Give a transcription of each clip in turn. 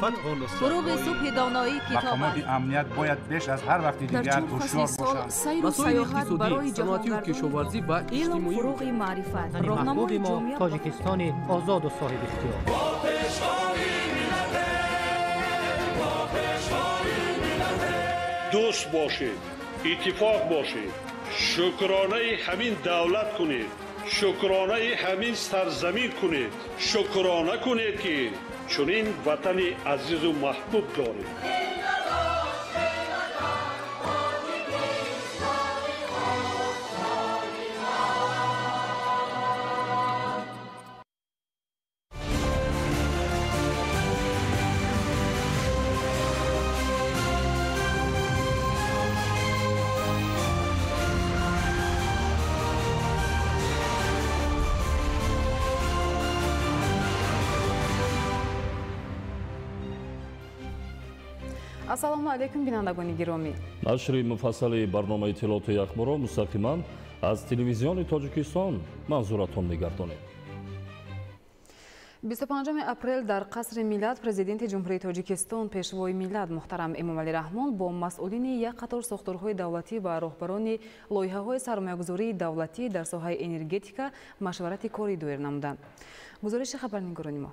فتح و نصرت. غروب صبح دانایی کتاب مقامات امنیت باید بیش از هر وقت دیگر هوشیار باشند. مسائل اقتصادی، صنعتی و کشاورزی و اجتماعی فروغ معرفت راهنمای ما تاجیکستان آزاد و صاحب اختیار. دوست باشید، اتفاق باشید، شکرانه همین دولت کنید، شکرانه همین سرزمین کنید، شکرانه کنید که چنین وطن عزیز و محبوب دارید. ассалому алайкум бинандагони гиромӣ. нашри муфассали барномаи иттилооту яхборо мустақиман аз телевизиони Тоҷикистон манзуратон мегардонем. 25 апрел дар қасри миллат президенти ҷумҳурии Тоҷикистон пешвои миллат муҳтарам Эмомалӣ Раҳмон бо масъулини як қатор сохторҳои давлатӣ ва роҳбарони лоиҳаҳои сармоягузории давлатӣ дар соҳаи энергетика машварати корӣ доир намуданд. гузориши хабарнигорони мо.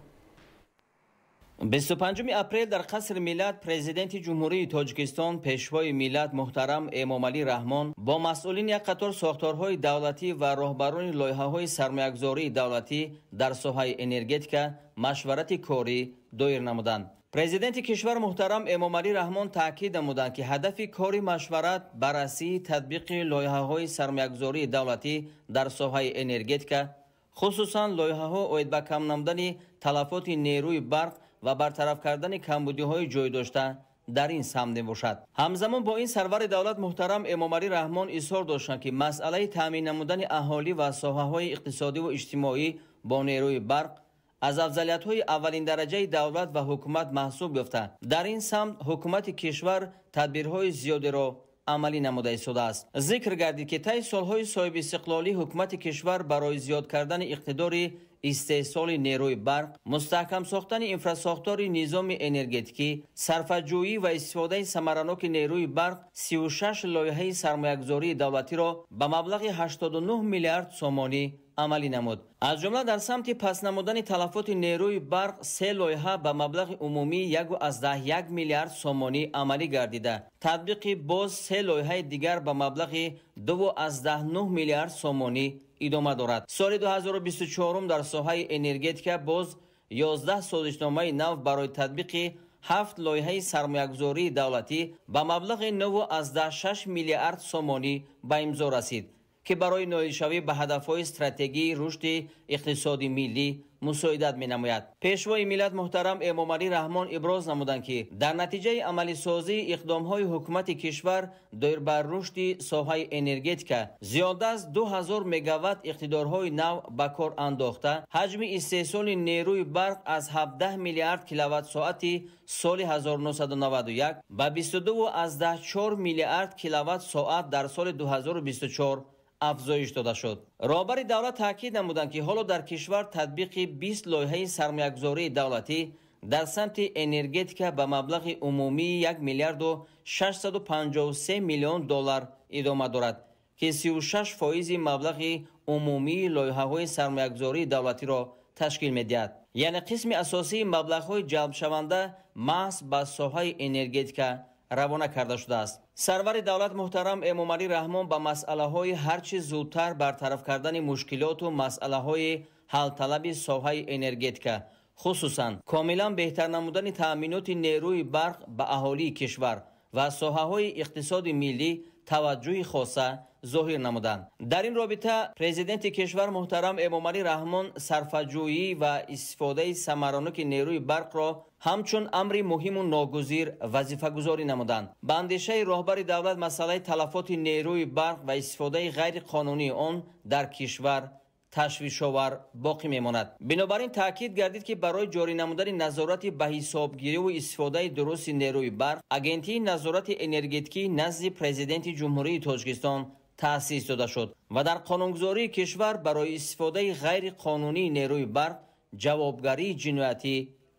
25 апрел дар қасри миллат президенти ҷумҳурии Тоҷикистон пешвои миллат муҳтарам Эмомалӣ Раҳмон бо масъулини як қатор сохторҳои давлатӣ ва роҳбарони лоиҳаҳои сармоягузории давлатӣ дар соҳаи энергетика машварати корӣ доир намуданд. президенти кишвар муҳтарам Эмомалӣ Раҳмон таъкид намуданд ки ҳадафи кори машварат баррасии татбиқи лоиҳаҳои сармоягузории давлатӣ дар соҳаи энергетика, хусусан лоиҳаҳо оид ба кам намудани талафоти нерӯи барқ ва бартараф кардани камбудиҳои ҷойдошта дар ин самт мебошад. ҳамзамон бо ин сарвари давлат муҳтарам Эмомалӣ Раҳмон изҳор доштанд ки масъалаи таъмин намудани аҳолӣ ва соҳаҳои иқтисодиву иҷтимоӣ бо нерӯи барқ аз афзалиятҳои аввалиндараҷаи давлат ва ҳукумат маҳсуб ёфта дар ин самт ҳукумати кишвар тадбирҳои зиёдеро амалӣ намуда истодааст. зикр гардид ки таи солҳои соҳиби истиқлолии ҳукумати кишвар барои зиёд кардани иқтидори истеҳсоли нерӯи барқ, мустаҳкам сохтани инфрасохтори низоми энергетикӣ, сарфаҷӯӣ ва истифодаи самараноки нерӯи барқ 36 лоиҳаи сармоягузории давлатиро ба маблағи 89 миллиард сомонӣ амалӣ намуд. аз ҷумла дар самти пас намудани талафоти нерӯи барқ 3 лоиҳа ба маблағи умумӣ 1.1 миллиард сомонӣ амалӣ гардида, татбиқи боз 3 лоиҳаи дигар ба маблағи 2.9 миллиард сомонӣ идома дорад. соли 2024 дар соҳаи энергетика боз 11 созишномаи нав барои татбиқи 7 лоиҳаи сармоягузории давлатӣ ба маблағи 9.6 миллиард сомонӣ ба имзо расид, ки барои ноилшавӣ ба ҳадафҳои стратегии рушди иқтисоди миллӣ мусоидат менамояд. пешвои миллат муҳтарам Эмомалӣ Раҳмон иброз намуданд ки дар натиҷаи амалисозии иқдомҳои ҳукумати кишвар доир ба рушди соҳаи энергетика зиёда аз 2000 мегаватт иқтидорҳои нав ба кор андохта, ҳаҷми истеҳсоли нерӯи барқ аз 17 миллиард киловаттсоати соли 1991 ба 22.4 миллиард киловаттсоат дар соли 2024 афзоиш дода шуд. роҳбари давлат таъкид намуданд ки ҳоло дар кишвар татбиқи 20 лоиҳаи сармоягузории давлатӣ дар самти энергетика ба маблағи умумии 1 миллиарду 653 миллион доллар идома дорад, ки 36% маблағи умумии лоиҳаҳои сармоягузории давлатиро ташкил медиҳад. яъне қисми асосии маблағҳои ҷалбшаванда маҳз ба соҳаи энергетика равона карда шудааст. сарвари давлат муҳтарам Эмомалӣ Раҳмон ба масъалаҳои ҳарчи зудтар бартараф кардани мушкилоту масъалаҳои ҳалталаби соҳаи энергетика, хусусан комилан беҳтар намудани таъминоти нерӯи барқ ба аҳолии кишвар ва соҳаҳои иқтисоди миллӣ таваҷҷӯҳи хоса зоҳир намуданд. дар ин робита президенти кишвар муҳтарам Эмомалӣ Раҳмон сарфаҷӯӣ ва истифодаи самараноки нерӯи барқро ҳамчун амри муҳиму ногузир вазифагузорӣ намуданд. ба андешаи роҳбари давлат масъалаи талафоти нерӯи барқ ва истифодаи ғайриқонунии он дар кишвар ташвишовар боқӣ мемонад. бинобар ин таъкид гардид ки барои ҷорӣ намудани назорати ба ҳисобгириву истифодаи дурусти нерӯи барқ агентии назорати энергетикӣ назди президенти ҷумҳурии Тоҷикистон таъсис дода шуд ва дар қонунгузории кишвар барои истифодаи ғайриқонунии нерӯи барқ ҷавобгарии ҷиноятӣ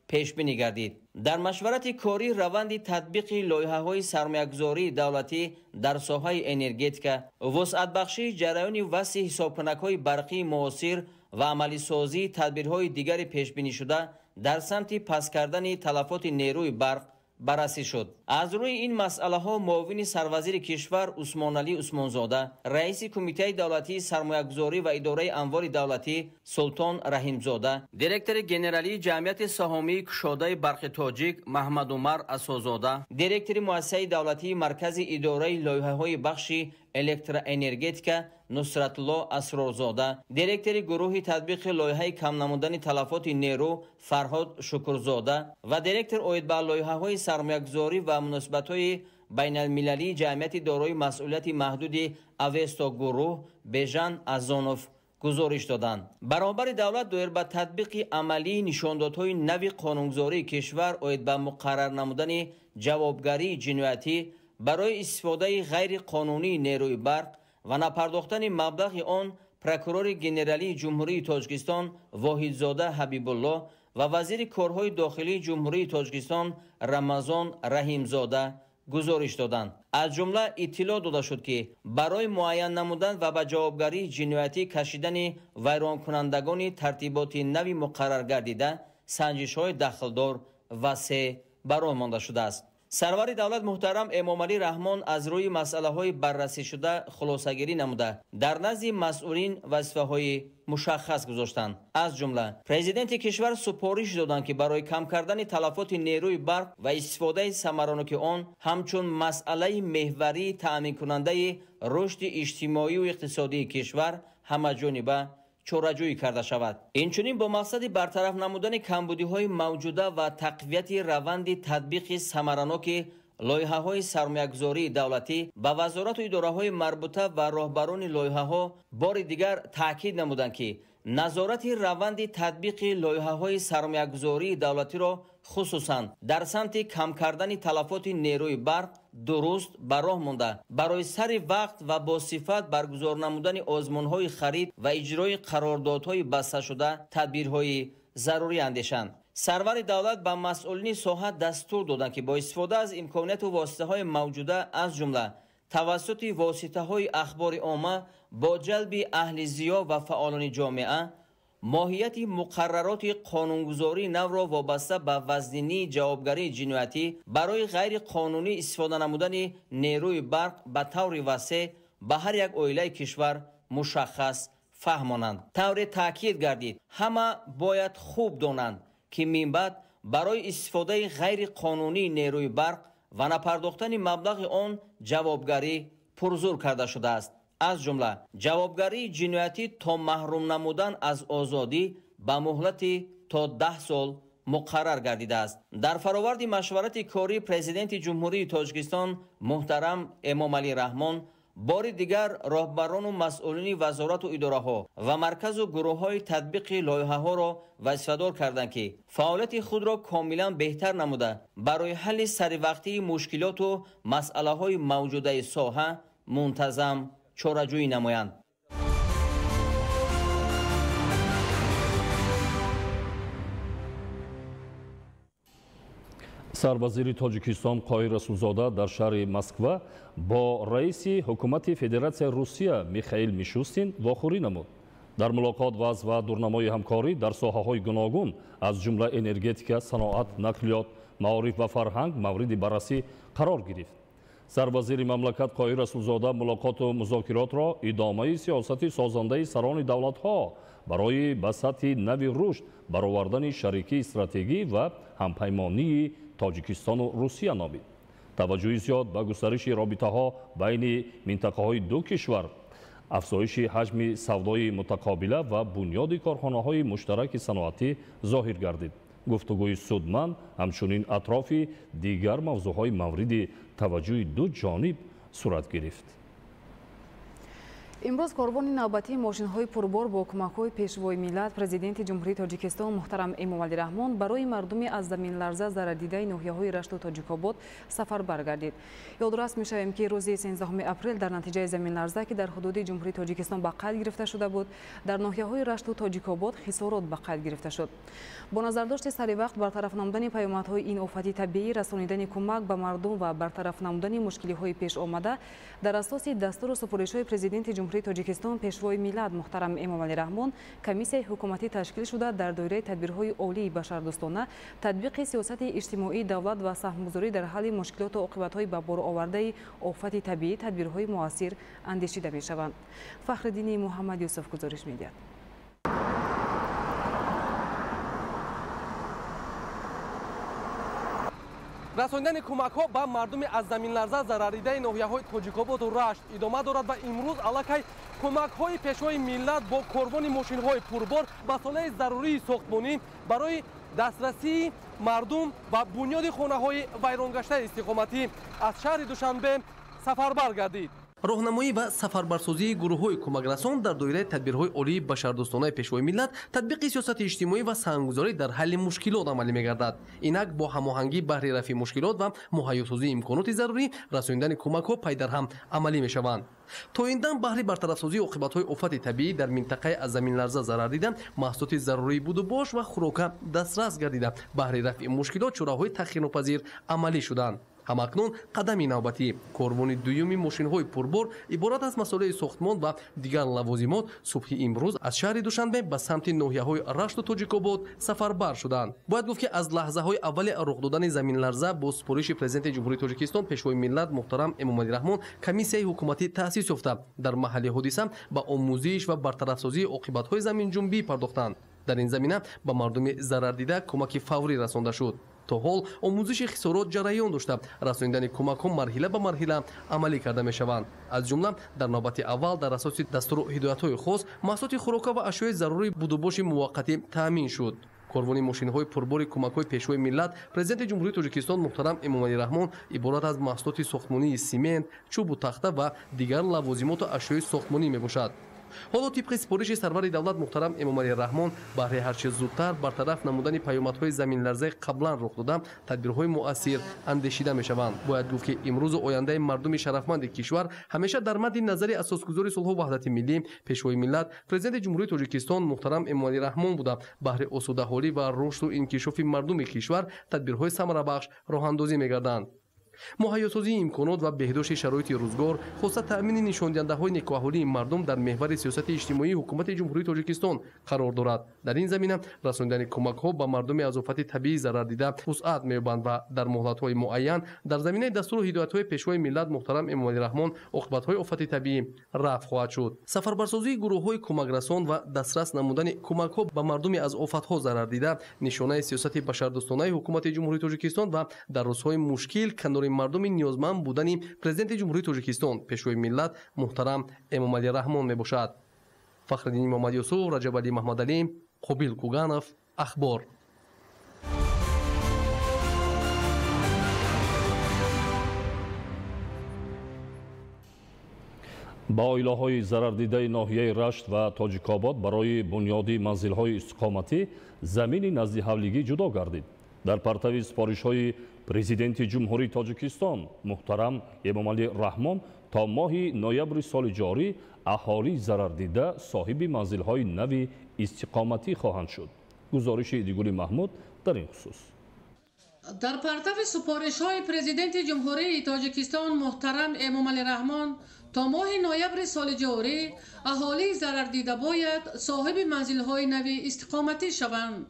پیش بینی گردید. در مشورت کاری روند تطبیق لایحه‌های سرمایه‌گذاری دولتی در ساحه انرژتیک، وسعت بخشی جریان وسیع حسابکنک‌های برقی معاصر و عملی سازی تدبیرهای دیگر پیش بینی شده در سمت پس کردن تلفات نیروی برق بررسی شد. از روی این مسئله ها معاون سروزیر کشور عثمان علی عثمانزاده، رئیس کمیته دولتی سرمایه‌گذاری و اداره اموال دولتی سلطان رحیمزاده، دیرکتور گنرالی جمعیت سهامی کشاده برق تاجیک محمد عمر اساسزاده، دیرکتور مؤسسه دولتی مرکز اداره لایحه‌های بخش الکتروانرژتیک نصرت الله اسرارزاده، دیرکتور گروه تطبیق لایحه کم نمودن تلفات نیرو فرهاد شکرزاده و دیرکتور عاید به لایحه‌های سرمایه‌گذاری و مناسبت‌های بین المللی جمعیت دارای مسئولیت محدود اوستا گروه بیژن ازانوف گزارش دادند. برابر دولت دایر به تطبیق عملی نشاندادهای نوی قانونگذاری کشور عاید به مقرر نمودن جوابگری جنایتی برای استفاده غیر قانونی نیروی برق و نپرداختن مبلغ آن، پروکورور گنرالی جمهوری تاجیکستان واحدزاده حبیب الله و وزیر کارهای داخلی جمهوری تاجیکستان رمضان رحیمزاده گزارش دادند. از جمله اطلاع داده شد که برای معین نمودن و به جوابگری جنایتی کشیدن ویران کنندگان ترتیبات نوی مقرر گردیده سنجش‌های دخلدار وسیع برآمده مانده شده است. سرور دولت محترم امام علی رحمان از روی مسئله های بررسی شده خلاصه‌گیری نموده در نزد مسئولین وظیفه های مشخص گذاشتند. از جمله پرزیدنت کشور سپارش دادند که برای کم کردن تلفات نیروی برق و استفاده ثمرانک آن همچون مسئله محوری تأمین کننده رشد اجتماعی و اقتصادی کشور همه‌جانبه چاره‌جویی کرده شود. اینچنین با مقصد برطرف نمودن کمبودی‌های موجوده و تقویت روند تطبیق ثمرانک لایحه‌های سرمایه‌گذاری دولتی به وزارت و اداره‌های مربوطه و راهبران لایحه‌ها بار دیگر تاکید نمودند که نظارت روند تطبیق لایحه‌های سرمایه‌گذاری دولتی را خصوصاً در سمت کم کردن تلفات نیروی برق درست به راه مانده برای سر وقت و با صفت برگزار نمودن آزمون‌های خرید و اجرای قراردادهای بسته شده تدبیرهای ضروری اندیشند. سرور دولت به مسئولین ساحه دستور دادند که با استفاده از امکانات و واسطه‌های موجوده از جمله توسط واسطه‌های اخبار عامه با جلب اهل ضیا و فعالان جامعه ماهیت مقررات قانونگذاری نو را وابسته به وزنی جوابگری جنایتی برای غیر قانونی استفاده نمودن نیروی برق به طور وسیع به هر یک عائله کشور مشخص فهمانند. طور تاکید گردید همه باید خوب دانند که من بعد برای استفاده غیر قانونی نیروی برق و نپرداختن مبلغ آن جوابگری پرزور کرده شده است. از جمله جوابگری جنایتی تا محروم نمودن از آزادی به مهلت تا 10 سال مقرر گردیده است. در فراورد مشورت کاری پرزیدنت جمهوری تاجیکستان محترم امام علی رحمان بار دیگر راهبران و مسئولین وزارت و اداره ها و مرکز و گروه های تطبیق لایحه ها را وظیفه‌دار کردند که فعالیت خود را کاملا بهتر نموده برای حل سر وقتی مشکلات و مسئله های موجوده ساحه منتظم چاره‌جویی نمایند. سربازیری تاجیکستان قاهر расулзода در شهر مسکو با رئیس حکومت فدراسیای روسیه میخائیل میشوستین واخوری نمود. در ملاقات وضع و دورنمای همکاری در ساحه‌های گوناگون از جمله انرژتیک، صنعت، نقلیات، معارف و فرهنگ مورد بررسی قرار گرفت. سربازیری مملکت قاهر расулзода ملاقات و مذاکرات را ادامه سیاست سازنده سران دولت‌ها برای به سطح نوی رشد برآوردن شریکی استراتژی و همپیمانی تاجیکستان و روسیه نامید. توجه زیاد به گسترش رابطه‌ها بین منطقه‌های دو کشور، افزایش حجم سودای متقابله و بنیاد کارخانه‌های مشترک صنعتی ظاهر گردید. گفتگوی سودمند همچنین اطراف دیگر موضوعهای مورد توجه دو جانب صورت گرفت. امروز کاروان نوبتی ماشین‌های پربار با کمک‌های پیشوای ملت پرزیدنت جمهوری تاجیکستان محترم امامعلی رحمان برای مردم از زمین لرزه ضرر دیده ناحیه‌های رشت و تاجیک‌آباد سفر برگردید. یادداشت می‌شویم که روز 13 اپریل در نتیجه زمین لرزه که در حدود جمهوری تاجیکستان به قید گرفته شده بود، در ناحیه‌های رشت و تاجیک‌آباد خسارات به قید گرفته شد. با نظرداشت سریع وقت برطرف نمودن پیامدهای این آفت طبیعی، رسانیدن کمک به مردم و برطرف نمودن مشکل‌های پیش آمده در اساس دستور و سفارش‌های پرزیدنت جمهوری تاجیکستان پیشوای ملت محترم امامعلی رحمان کمیسیای حکومتی تشکیل شده در دایره تدبیرهای عالی بشردوستانه، تطبیق سیاست اجتماعی دولت و سهمگذاری در حل مشکلات و عاقبت‌های به بار آورده آفت طبیعی تدبیرهای مؤثر اندیشیده می‌شوند. فخرالدین محمد یوسف گزارش می‌دهد. رساندن کمک‌ها به مردم از زمین لرزه ضرر دیده ناحیه‌های تاجیک‌آباد و رشت ادامه دارد و امروز علاقه کمک‌های پیشوای ملت با کاروان ماشین‌های پربار مسائل ضروری ساختمانی برای دسترسی مردم و بنیاد خانه‌های ویرانگشته استقامتی از شهر دوشنبه سفربر گردید. راهنمایی و سفربرسازی گروه‌های کمک‌رسان در دایره تدبیرهای عالی بشردوستانه پیشوای ملت تطبیق سیاست اجتماعی و سهمگذاری در حل مشکلات عملی می‌گردد. اینک با هماهنگی بهره رفع مشکلات و مهیاسازی امکانات ضروری رساندن کمک‌ها پای در هم عملی می‌شوند. تا این دم بهره برطرف‌سازی عاقبت‌های آفت طبیعی در منطقه از زمین لرزه ضرر دیده محصولات ضروری بود و باش و خوراک دسترس گردیده بهره رفع مشکلات چاره‌های تخیرناپذیر عملی شدند. همکنون قدمی نوبتی کاروان دومی ماشین‌های پربار عبارت از مسائل ساختمان و دیگر لوازمات صبح امروز از شهر دوشنبه به سمت ناحیه‌های رشت و تاجیک‌آباد سفربر شدند. باید گفت که از لحظه‌های اول رخ دادن زمین لرزه با سپارش پرزیدنت جمهوری تاجیکستان پیشوای ملت محترم امامعلی رحمان کمیسیای حکومتی تأسیس یافته در محل حادثه با آموزش و برطرف‌سازی عاقبت‌های زمین جنبی پرداختند. در این زمینه به مردم ضرر دیده کمک فوری رسانده شد. تا حال آموزش خسارات جریان داشته، رساندن کمک‌ها مرحله به مرحله عملی کرده می‌شوند. از جمله در نوبت اول در اساس دستور و هدایت‌های خاص محصولات خوراک و اشیاء ضروری بود و باش موقتی تامین شد. کاروان ماشین‌های پربار کمک‌های پیشوای ملت پرزیدنت جمهوری تاجیکستان محترم امامعلی رحمان عبارت از محصولات ساختمانی سیمنت، چوب و تخته و دیگر لوازمات و اشیاء ساختمانی میباشد. حالا طبق سپارش سرور دولت محترم امامعلی رحمان برای هر چه زودتر برطرف نمودن پیامدهای زمین لرزه قبلا رخ داده تدبیرهای مؤثر اندیشیده میشوند. باید گفت که امروز آینده مردم شرفمند کشور همیشه در مد نظر اساسگذار صلح و وحدت ملی پیشوای ملت پرزیدنت جمهوری تاجیکستان محترم امامعلی رحمان بوده. بهره آسوده‌حالی و رشد و انکشاف مردم کشور تدبیرهای ثمربخش راه اندازی می‌گردند. مهیاسازی امکانات و بهداشت شرایط روزگار خصوصا تأمین نشانده‌های نیکوحالی مردم در محور سیاست اجتماعی حکومت جمهوری تاجیکستان قرار دارد. در این زمینه رساندن کمک‌ها به مردم از آفت طبیعی ضرر دیده وسعت می‌یابند و در مهلت‌های معین در زمینه دستور و هدایت‌های پیشوای ملت محترم امامعلی رحمان عاقبت‌های آفت طبیعی رفع خواهد شد. سفربرسازی گروه‌های کمک‌رسان و دسترس نمودن کمک‌ها به مردم از آفت‌ها ضرر دیده نشانه سیاست بشردوستانه حکومت جمهوری تاجیکستان و در روزهای مشکل کنار مردم نیازمند بودن پرزیدنت جمهوری تاجیکستان پیشوای ملت محترم امامعلی رحمان میباشد. فخرالدین محمد یوسف، رجب علی محمدعلی، قبیل کوگانов، اخبار. با اویلاهای ضرر دیده ناحیه رشت و تاجیک‌آباد برای بنیادی منزل‌های استقامتی زمین نزد حولیگی جدا گردید. در پرتو سپارش‌های پرزیدنت جمهوری تاجیکستان محترم امامعلی رحمان تا ماه نوامبر سال جاری اهالی ضرر دیده صاحب منزل‌های نو استقامتی خواهند شد. گزارش دیگولی محمود در این خصوص. در پرتو سپارش‌های پرزیدنت جمهوری تاجیکستان محترم امامعلی رحمان تا ماه نوامبر سال جاری اهالی ضرر دیده باید صاحب منزل‌های نو استقامتی شوند.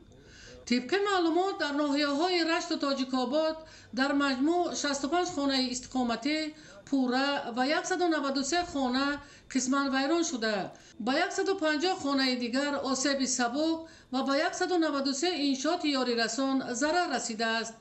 طبق معلومات در ناحیه‌های رشت و تاجیک‌آباد در مجموع 65 خانه استقامتی پوره و 193 خانه قسماً ویران شده، با 150 خانه دیگر آسیب سبک و با 193 انشاءات یاری رسان ضرر رسیده است.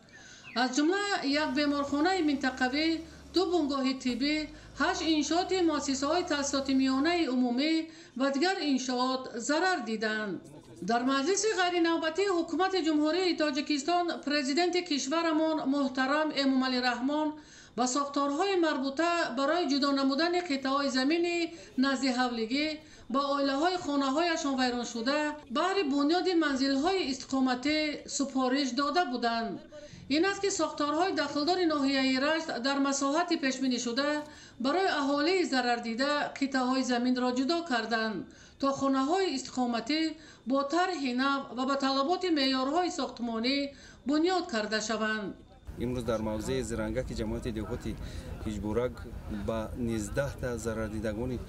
از جمله یک بیمارخانه منطقوی، 2 بنگاه طبی، 8 انشاءات مؤسسه‌های تأسیسات میانه عمومی و دیگر انشاءات ضرر دیدند. در مجلس غیر نوبتی حکومت جمهوری تاجیکستان پرزیدنت کشورمان محترم امامعلی رحمان و ساختارهای مربوطه برای جدا نمودن قطعه‌های زمین نزد حولگی با عائله‌های خانه‌هایشان ویران شده بهر بنیاد منزل‌های استقامتی سپارش داده بودند. این است که ساختارهای داخلدار ناحیه رشت در مساحت پیش‌بینی شده برای اهالی ضرر دیده قطعه‌های زمین را جدا کردند تا خانه‌های استقامتی با طرح نو و با طلبات معیارهای ساختمانی بنیاد کرده شوند. امروز در موضع زرنگک جماعت دهاتی هیچبورگ با 19 تا ضرر دیدگان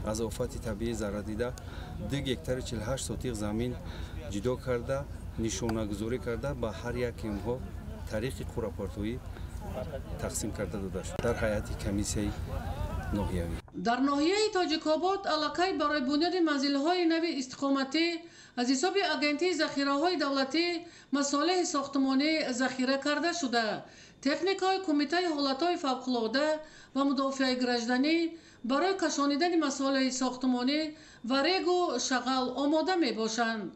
از آفات طبیعی ضرر دیده 2 هکتار 48 سوتیق زمین جدا کرده نشانه گذاری کرده با هر یک اینها تاریخ قراپارتویی تقسیم کرده داده شد در هیئت کمیسیه ناحیوی. در ناحیه تاجیک‌آباد علاقه برای بنیاد منزل‌های نو استقامتی از حساب اگنتی ذخیره‌های دولتی مصالح ساختمانی ذخیره کرده شده. تکنیک‌های کمیته حالت‌های فوق‌العاده و مدافع گردنی برای کشانیدن مصالح ساختمانی و ریگ و شغل آماده می‌باشند.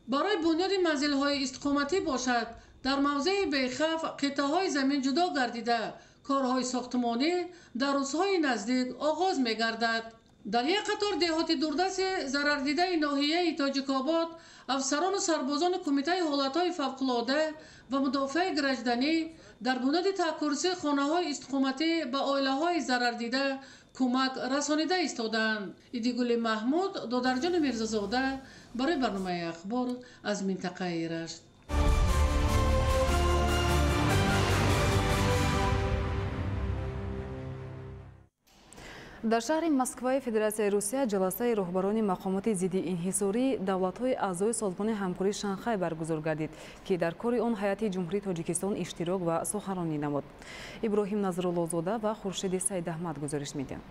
برای بنیاد منزل‌های استقامتی باشد در موضع بیخف قطعه‌های زمین جدا گردیده کارهای ساختمانی در روزهای نزدیک آغاز می‌گردد. در یک قطار دهات دوردست ضرر دیده ناحیه تاجیک‌آباد افسران و سربازان کمیته حالت‌های فوق‌العاده و مدافع گردنی در بنیاد تکرسی خانه‌های استقامتی به عائله‌های ضرر دیده کمک رسانیده ایستادند. ایدیگل محمود دادرجان میرزازاده برای برنامه اخبار از منطقه رشت. در شهر مسکو فدراسیای روسیه جلسه راهبران مقامات ضد انحصاری دولت‌های اعضای سازمان همکاری شانگهای برگزار گردید که در کار آن هیئت جمهوری تاجیکستان اشتراک و سخنرانی نمود. ابراهیم نظرالله‌زاده و خورشید سید احمد گزارش می‌دهند.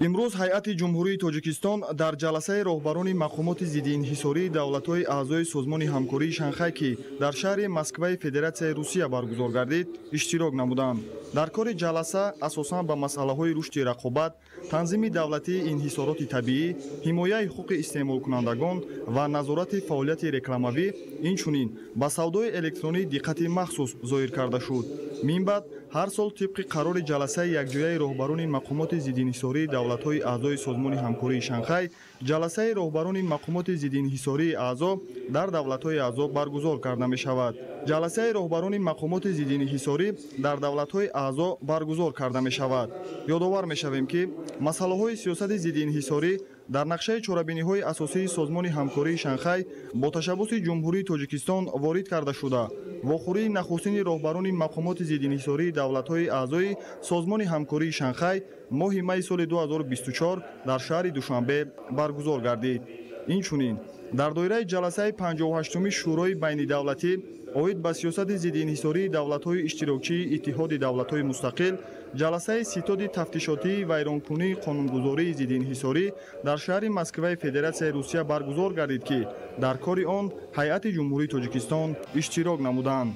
امروز هیئت جمهوری تاجیکستان در جلسه راهبران مقامات ضد انحصاری دولت‌های اعضای سازمان همکاری شانگهای که در شهر مسکو فدراسیای روسیه برگزار گردید اشتراک نمودند. در کار جلسه اساساً به مسائل رشد رقابت، تنظیم دولتی انحصارات طبیعی، حمایت حقوق استعمال کنندگان و نظارت فعالیت رکلاموی اینچنین به سودای الکترونی دقت مخصوص ظاهر کرده شد. منبعد هر سال طبق قرار جلسه یکجایی راهبران مقامات ضد انحصاری دولت‌های اعضای سازمان همکاری شانگهای جلسه راهبران مقامات ضد انحصاری اعضا در دولت‌های اعضا برگزار کرده می‌شود. جلسه راهبران مقامات ضد انحصاری در دولت‌های اعضا برگزار کرده می‌شود. یادآور می‌شویم که مسائل سیاست ضد انحصاری در نقشه چاره‌بینی‌های اساسی سازمان همکاری شانگهای با تشبث جمهوری تاجیکستان وارد کرده شده. واخوری نخستین راهبران مقامات ضد انحصاری دولت‌های اعضای سازمان همکاری شانگهای ماه می سال 2024 در شهر دوشنبه برگزار گردید. اینچنین در دایره جلسه 58 شورای بین دولتی اوید به سیاست ضد انحصاری دولت‌های اشتراکی اتحاد دولت‌های مستقل جلسه ستاد تفتیشاتی ویرانکنی قانونگذاری ضد انحصاری در شهر مسکو فدراسیای روسیه برگزار گردید که در کار آن هیئت جمهوری تاجیکستان اشتراک نمودند.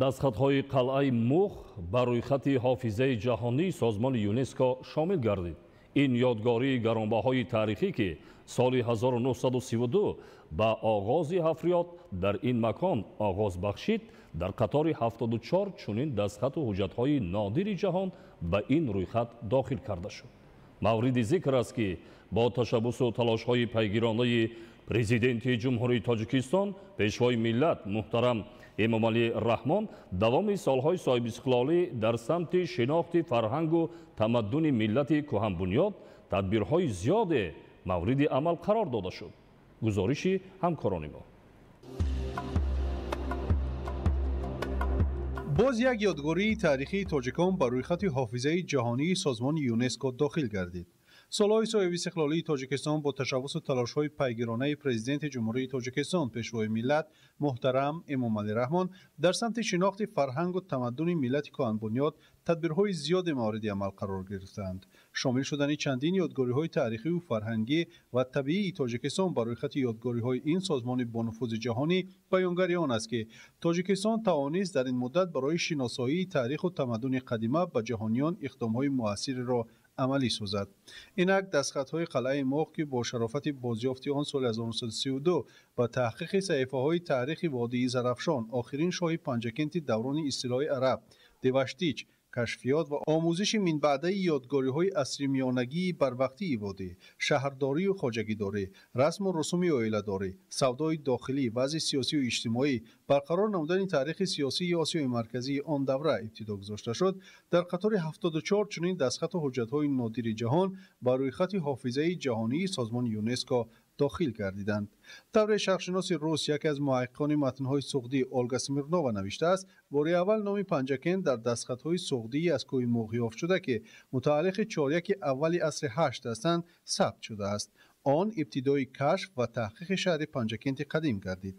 дастхатҳои қалъаи мух ба рӯйхати ҳофизаи ҷаҳонии созмони юнеско шомил гардид. ин ёдгории гаронбаҳои таърихӣ ки соли 1932 ба оғози ҳафриёт дар ин макон оғоз бахшид дар қатори 74 чунин дастхату ҳуҷҷатҳои нодири ҷаҳон ба ин рӯйхат дохил карда шуд. мавриди зикр аст ки бо ташаббусу талошҳои пайгиронаи президенти ҷумҳурии тоҷикистон пешвои миллат муҳтарам эмомалӣ раҳмон давоми солҳои соҳибистиқлолӣ дар самти шинохти фарҳангу тамаддуни миллати кӯҳанбунёд тадбирҳои зиёде мавриди амал қарор дода шуд. гузориши ҳамкорони мо. боз як ёдгории таърихии тоҷикон ба рӯйхати ҳофизаи ҷаҳонии созмони юнеско дохил гардид. солҳои соҳибистиқлолии тоҷикистон бо ташаббусу талошҳои пайгиронаи президенти ҷумҳурии тоҷикистон пешвои миллат муҳтарам эмомалӣ раҳмон дар самти шинохти фарҳангу тамаддуни миллати кӯҳанбунёд тадбирҳои зиёде мавриди амал қарор гирифтанд. шомил шудани чандин ёдгориҳои таърихиву фарҳангӣ ва табиии тоҷикистон ба рӯйхати ёдгориҳои ин созмони бонуфузи ҷаҳонӣ баёнгари он аст ки тоҷикистон тавонист дар ин муддат барои шиносоии таъриху тамаддуни қадима ба ҷаҳониён иқдомҳои муассиреро عملی سازد. اینک دستخطهای قلعه مغ که با شرافت بازیافت آن سال 1932 و تحقیق صحیفه‌های تاریخ وادی زرافشان، آخرین شاه پنجکنت دوران اصطلاح عرب، دوشتیچ، کشفیات و آموزش من بعده یادگاری‌های عصر میانگی بر وقتی وادی، شهرداری و خواجگیداری، رسم و رسوم عائله‌داری، سودای داخلی، وضع سیاسی و اجتماعی، برقرار نمودن تاریخ سیاسی آسیای مرکزی آن دوره ابتدا گذاشته شد. در قطار 74 چنین دستخط حجت‌های نادر جهان بر روی خط حافظه جهانی سازمان یونسکو داخل گردیدند. دوره شرقشناس روس یکی از محققان متن‌های سغدی اولگا سمیرنووا نوشته است: بار اول نام پنجکن در دستخط‌های سغدی از کوه مغ یافت شده که متعلق چاریک اولی عصر 8 هستند ثبت شده است. آن ابتدای کشف و تحقیق شهر پنجکن قدیم گردید.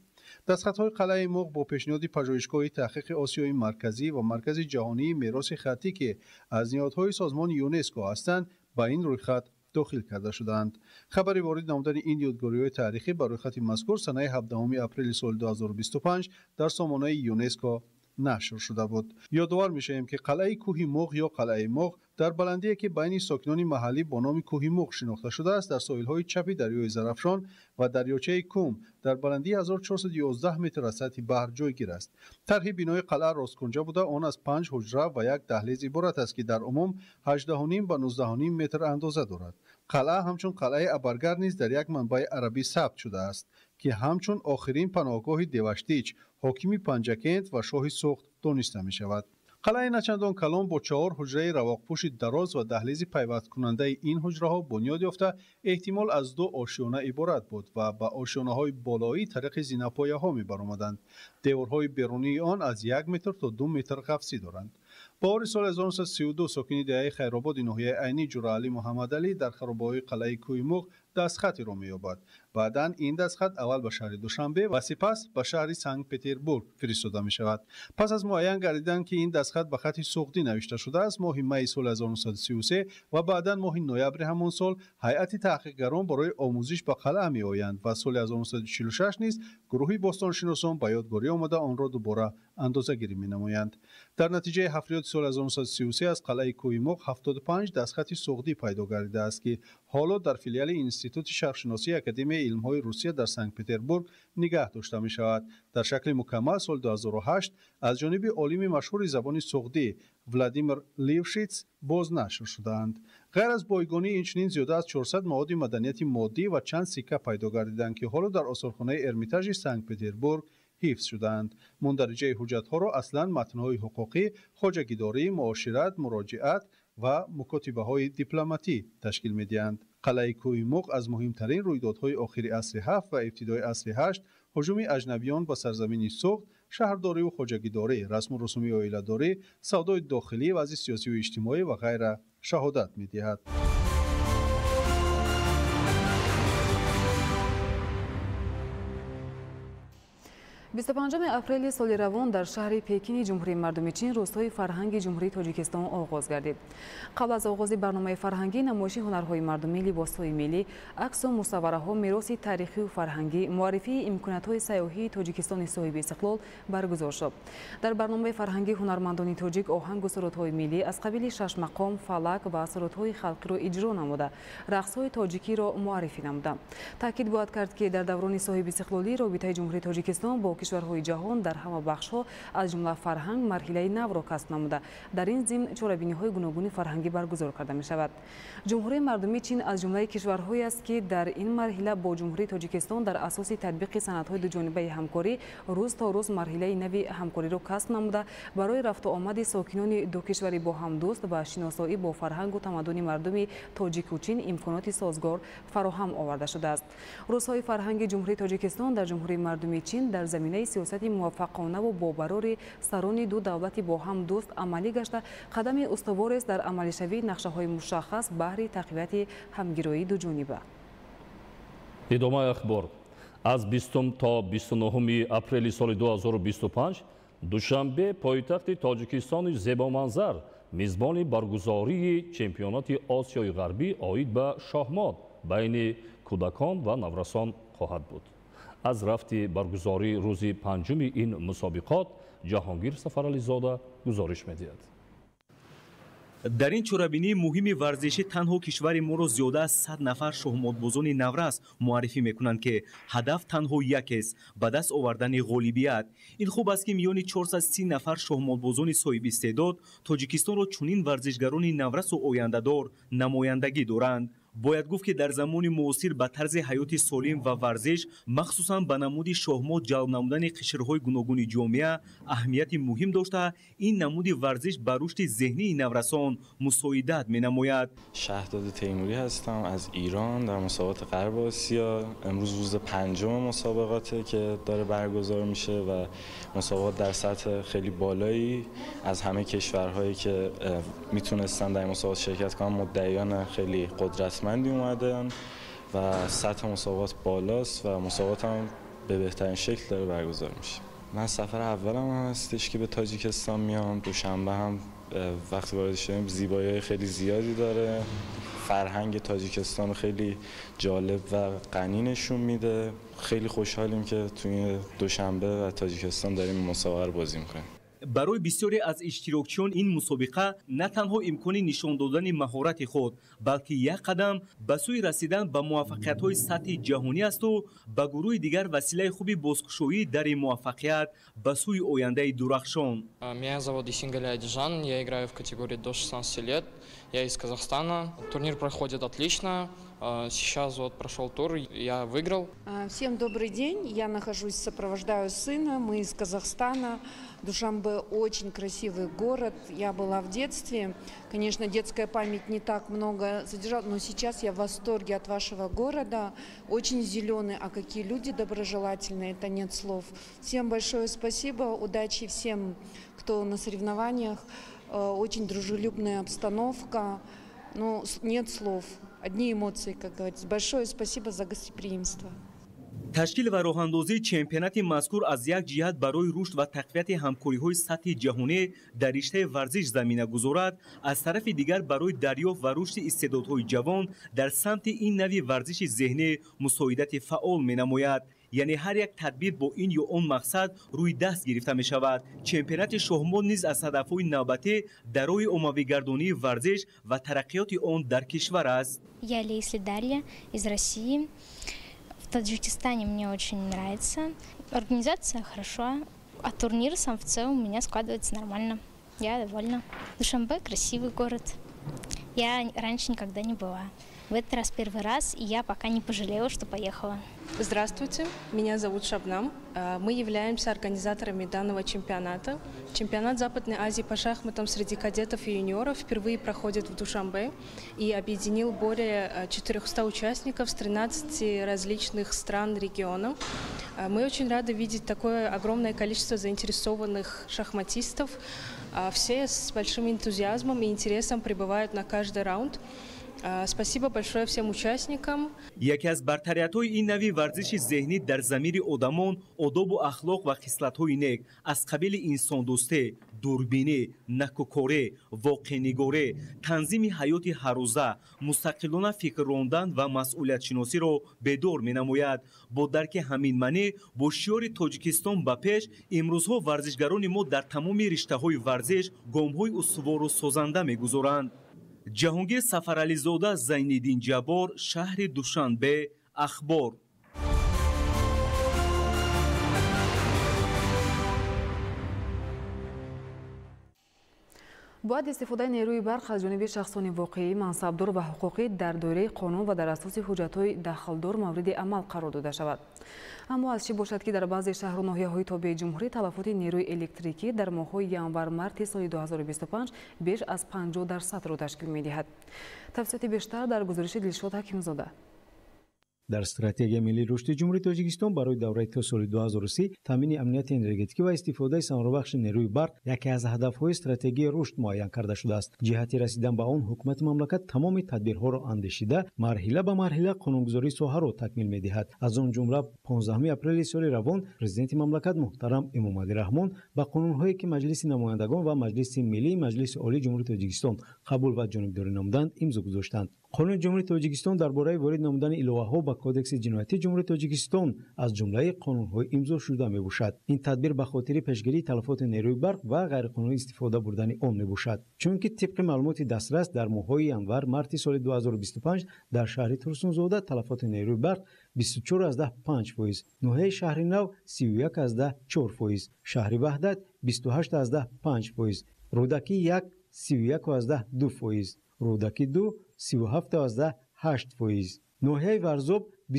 دستخط‌های قلعه مغ با پیشنهاد پژوهشگاه تحقیق آسیای مرکزی و مرکز جهانی میراث خطی که از نهادهای سازمان یونسکو هستند به این رویخط داخل کرده شدند. خبری وارد نمودن این یادگاری‌های تاریخی بر روی خط مذکور سنه 17 اپریل سال 2025 در سامانه یونسکو نشر شده بود. یادآور می‌شویم که قلعه کوه مغ یا قلعه مغ در بلندی که بین ساکنان محلی با نام کوه مغ شناخته شده است در ساحل‌های چپ دریای زرافشان و دریاچه کوم در بلندی 1411 متر از سطح بحر جایگیر است. طرح بنای قلعه راست‌کنجه بوده، آن از 5 حجره و یک دهلیز عبارت است که در عموم 18.5 به 19.5 متر اندازه دارد. قلعه همچون قلعه ابرگرد نیز در یک منبع عربی ثبت شده است که همچون آخرین پناهگاه دوشتیچ، حاکم پنجکن و شاه سغد دانسته می شود. قلعه نچندان کلان با 4 حجره رواقپوش دراز و دهلیز پیوست کننده این حجره ها بنیاد یافته احتمال از 2 آشیانه عبارت بود و به آشیانه های بالایی طریق زینه‌پایه ها می برآمدند. دیوارهای بیرونی آن از 1 متر تا 2 متر قفسی دارند. بهار سال 1932 ساکن دهه خیرآباد ناحیه عینی جورعلی محمد علی در خرابه‌های قلعه کوه مغ دستخطی را می‌یابد. بعداً این دستخط اول به شهر دوشنبه و سپس به شهر سنت پتربورگ فرستاده می‌شود. پس از معین گردیدن که این دستخط به خط سغدی نوشته شده است، ماه می سال 1933 و بعداً ماه نوامبر همان سال هیئت تحقیقگران برای آموزش به قلعه می‌آیند و سال 1946 نیز گروهی باستانشناسان به یادگاری آمده آن را دوباره اندازه‌گیری می‌نمایند. در نتیجه حفریات سال 1933 از قلعه کوه مغ 75 دستخط سغدی پیدا گردیده است که حالا در فیلیال اینستیتوت شرقشناسی اکادمی علم‌های روسیه در سنت پتربورگ نگاه داشته می شود. در شکل مکمل سال 2008 از جانب عالم مشهور زبان سغدی ولادیمیر لیوشیتس بازنشر شدند. غیر از بایگانی این چنین زیاده از 400 مواد مدنیت مادی و چند سکه پیدا گردیدند که حالا در آثارخانه ارمیتاژ سنت پتربورگ حفظ شدند. مندرجه حجت‌ها را اصلاً متن‌های حقوقی، خواجگیداری، معاشرت، مراجعت و مکاتبه‌های دیپلماتی تشکیل می‌دهند. قلعه کوه مغ از مهمترین رویدادهای آخر عصر 7 و ابتدای عصر 8 هجوم اجنبیان به سرزمین سغد، شهرداری و خواجگیداری، رسم و رسوم عائله‌داری، سودای داخلی، وضع سیاسی و اجتماعی و غیره شهادت می‌دهد. 25 اپریل سال روان در شهر پکین جمهوری مردمی چین روزهای فرهنگی جمهوری تاجیکستان آغاز گردید. قبل از آغاز برنامه فرهنگی نمایش هنرهای مردمی، لباسهای ملی، عکس و مصوره‌ها، میراث تاریخی و فرهنگی، معرفی امکانات‌های سیاحی تاجیکستان صاحب استقلال برگزار شد. در برنامه فرهنگی هنرمندان تاجیک آهنگ و سرودهای ملی از قبیل 6 مقام، فلک و سرودهای خلقی را اجرا نموده، رقص‌های تاجیکی را معرفی نمودند. تاکید باید کرد که در دوران صاحب استقلالی رابطه جمهوری تاجیکستان با کشورهای جهان در همه بخش‌ها از جمله فرهنگ مرحله نو را کسب نموده. در این ضمن چاره‌بینی‌های گوناگون فرهنگی برگزار کرده می‌شود. جمهوری مردمی چین از جمله کشورهایی است که در این مرحله با جمهوری تاجیکستان در اساس تطبیق سندهای دوجانبه همکاری روز تا روز مرحله نوی همکاری را کسب نموده، برای رفت و آمد ساکنان دو کشور با هم دوست و شناسایی با فرهنگ و تمدن مردم تاجیک و چین امکانات سازگار فراهم آورده شده است. روزهای فرهنگ جمهوری تاجیکستان در جمهوری مردمی چین در زمینه سیاست موفقانه و باورور سران دو دولت با هم دوست عملی گشته قدم استوار است در عملی شوی نقشه‌های مشخص بهر تقویت همگرایی دو جانبه. ادامه اخبار. از 20 تا 29 اپریل سال 2025 دوشنبه پایتخت تاجیکستان زیبامنظر میزبان برگزاری چمپیونات آسیای غربی آید به شاهمات بین کودکان و نورسان خواهد بود. از رفت برگزاری روز پنجم این مسابقات جهانگیر سفرعلی زاده گزارش می‌دهد. дар ин чорабинии муҳими варзишӣ танҳо кишвари моро зиёда аз 100 нафар шоҳмотбозони наврас муаррифӣ мекунанд ки ҳадаф танҳо якест ба даст овардани ғолибият. ин хуб аст ки миёни 430 нафар шоҳмотбозони соҳибистеъдод тоҷикистонро чунин варзишгарони наврасу ояндадор намояндагӣ доранд. бояд гуфт ки дар замони муосир ба тарзи ҳаёти солим ва варзиш махсусан ба намуди шоҳмот ҷалб намудани қишрҳои гуногуни ҷомеа аҳамияти муҳим дошта ин намуди варзиш ба рушди зеҳнии наврасон мусоидат менамояд. شهرداد تیموری هستم از ایران در مسابقات غرب آسیا. امروز روز پنجم مسابقاته که داره برگزار میشه و مسابقات در سطح خیلی بالایی از همه کشورهایی که میتونستن در مسابقات شرکت کنن مدعیان خیلی قدرتمندی اومدن و سطح مسابقات بالاست و مسابقات هم به بهترین شکل داره برگزار میشه. من سفر اولم هستش که به تاجیکستان میام. دوشنبه هم وقتی وارد شدیم زیبایی خیلی زیادی داره. فرهنگ تاجیکستان خیلی جالب و غنی نشون میده. خیلی خوشحالیم که توی دوشنبه و تاجیکستان داریم مسابقه رو بازی میکنیم. барои бисёре аз иштирокчиён ин мусобиқа на танҳо имкони нишон додани маҳорати худ балки як қадам ба сӯи расидан ба муваффақиятҳои сатҳи ҷаҳонӣ асту ба гурӯҳи дигар василаи хуби бозкушоии дари муваффақият ба сӯи ояндаи дурахшон. Меня зовут Исингаль Адижан, я играю в категории до 16 лет, я из Казахстана. Турнир проходит отлично. Сейчас вот прошел тур, я выиграл. Всем добрый день, я нахожусь, сопровождаю сына, мы из Казахстана. Душанбе очень красивый город, я была в детстве. Конечно, детская память не так много задержала, но сейчас я в восторге от вашего города. Очень зеленый, а какие люди доброжелательные, это нет слов. Всем большое спасибо, удачи всем, кто на соревнованиях. Очень дружелюбная обстановка, ну, нет слов. Одни эмоции, как говорится. Большое спасибо за гостеприимство. ташкил ва роҳандозии чемпионати мазкур аз як ҷиҳат барои рушд ва тақвияти ҳамкориҳои сатҳи ҷаҳонӣ дар риштаи варзиш замина гузорад, аз тарафи дигар барои дарёфт ва рушди истеъдодҳои ҷавон дар самти ин нави варзиши зеҳнӣ мусоидати фаъол менамояд. яъне ҳар як тадбир бо ин ё он мақсад рӯи даст гирифта мешавад. чемпионати шоҳмот низ аз ҳадафҳои навбатӣ дар роҳи оммавигардонии варзиш ва тараққиёти он дар кишвар аст. Я Лейсли Дарья из России. В Таджикистане мне очень нравится. Организация хорошо, а турнир сам в целом у меня складывается нормально. Я довольна. Душанбе красивый город. Я раньше никогда не была. В этот раз первый раз, и я пока не пожалела, что поехала. Здравствуйте, меня зовут Шабнам. Мы являемся организаторами данного чемпионата. Чемпионат Западной Азии по шахматам среди кадетов и юниоров впервые проходит в Душанбе и объединил более 400 участников с 13 различных стран региона. Мы очень рады видеть такое огромное количество заинтересованных шахматистов. Все с большим энтузиазмом и интересом прибывают на каждый раунд. Спасибо большое всем участникам. яке аз бартариятҳои ин нави варзиши зеҳнӣ дар замири одамон одобу ахлоқ ва хислатҳои нек аз қабили инсондӯстӣ, дурбинӣ, накӯкорӣ, воқеънигорӣ, танзими ҳаёти ҳаррӯза, мустақилона фикр рондан ва масъулиятшиносиро бедор менамояд. бо дарки ҳамин маънӣ бо шиёри тоҷикистон ба пеш имрӯзҳо варзишгарони мо дар тамоми риштаҳои варзиш гомҳои устувору созанда мегузоранд. ҷаҳонгир Сафарализода, Зайниддин Ҷаббор, шаҳри Душанбе, ахбор. бояд истифодаи нерӯи барқ аз ҷониби шахсони воқеӣ, мансабдор ва ҳуқуқӣ дар доираи қонун ва дар асоси ҳуҷҷатҳои дахлдор мавриди амал қарор дода шавад. аммо аз чӣ бошад ки дар баъзе шаҳру ноҳияҳои тобеи ҷумҳурӣ талафоти нерӯи электрикӣ дар моҳҳои январ-марти соли 2025 беш аз 50% ташкил медиҳад. тафсилоти бештар дар гузориши Дилшод Ҳакимзода. дар стратегияи миллии рушди ҷумҳурии Тоҷикистон барои давраи то соли 2030 таъмини амнияти энергетикӣ ва истифодаи самарабахши нерӯи барқ яке аз ҳадафҳои стратегияи рушд муайян карда шудааст. ҷиҳати расидан ба он ҳукумати мамлакат тамоми тадбирҳоро андешида марҳила ба марҳила қонунгузории соҳаро такмил медиҳад. аз он ҷумла 15 апрели соли равон президенти мамлакат муҳтарам Эмомалӣ Раҳмон ба қонунҳое ки маҷлиси намояндагон ва маҷлиси миллии маҷлиси олии ҷумҳурии Тоҷикистон қабул ва ҷонибдорӣ намуданд имзо гузоштанд. قانون جمهوری تاجیکستان درباره وارد نمودن الوه‌ها به کودکس جنایتی جمهوری تاجیکستان از جمله قانون‌های امضا شده میباشد. این تدبیر به خاطر پیشگیری تلفات نیروی برق و غیرقانونی استفاده بردن آن میباشد. چونکه طبق معلومات دسترس در ماه‌های ینور مارت سال 2025 در شهر ترسونزاده تلفات نیروی برق 24.5%، ناحیه شهر نو 31.4%، شهر وحدت 28.5%، رودکی 1 31.2%، رودکی 2 37.8%، ناحیه ورزوب 24%،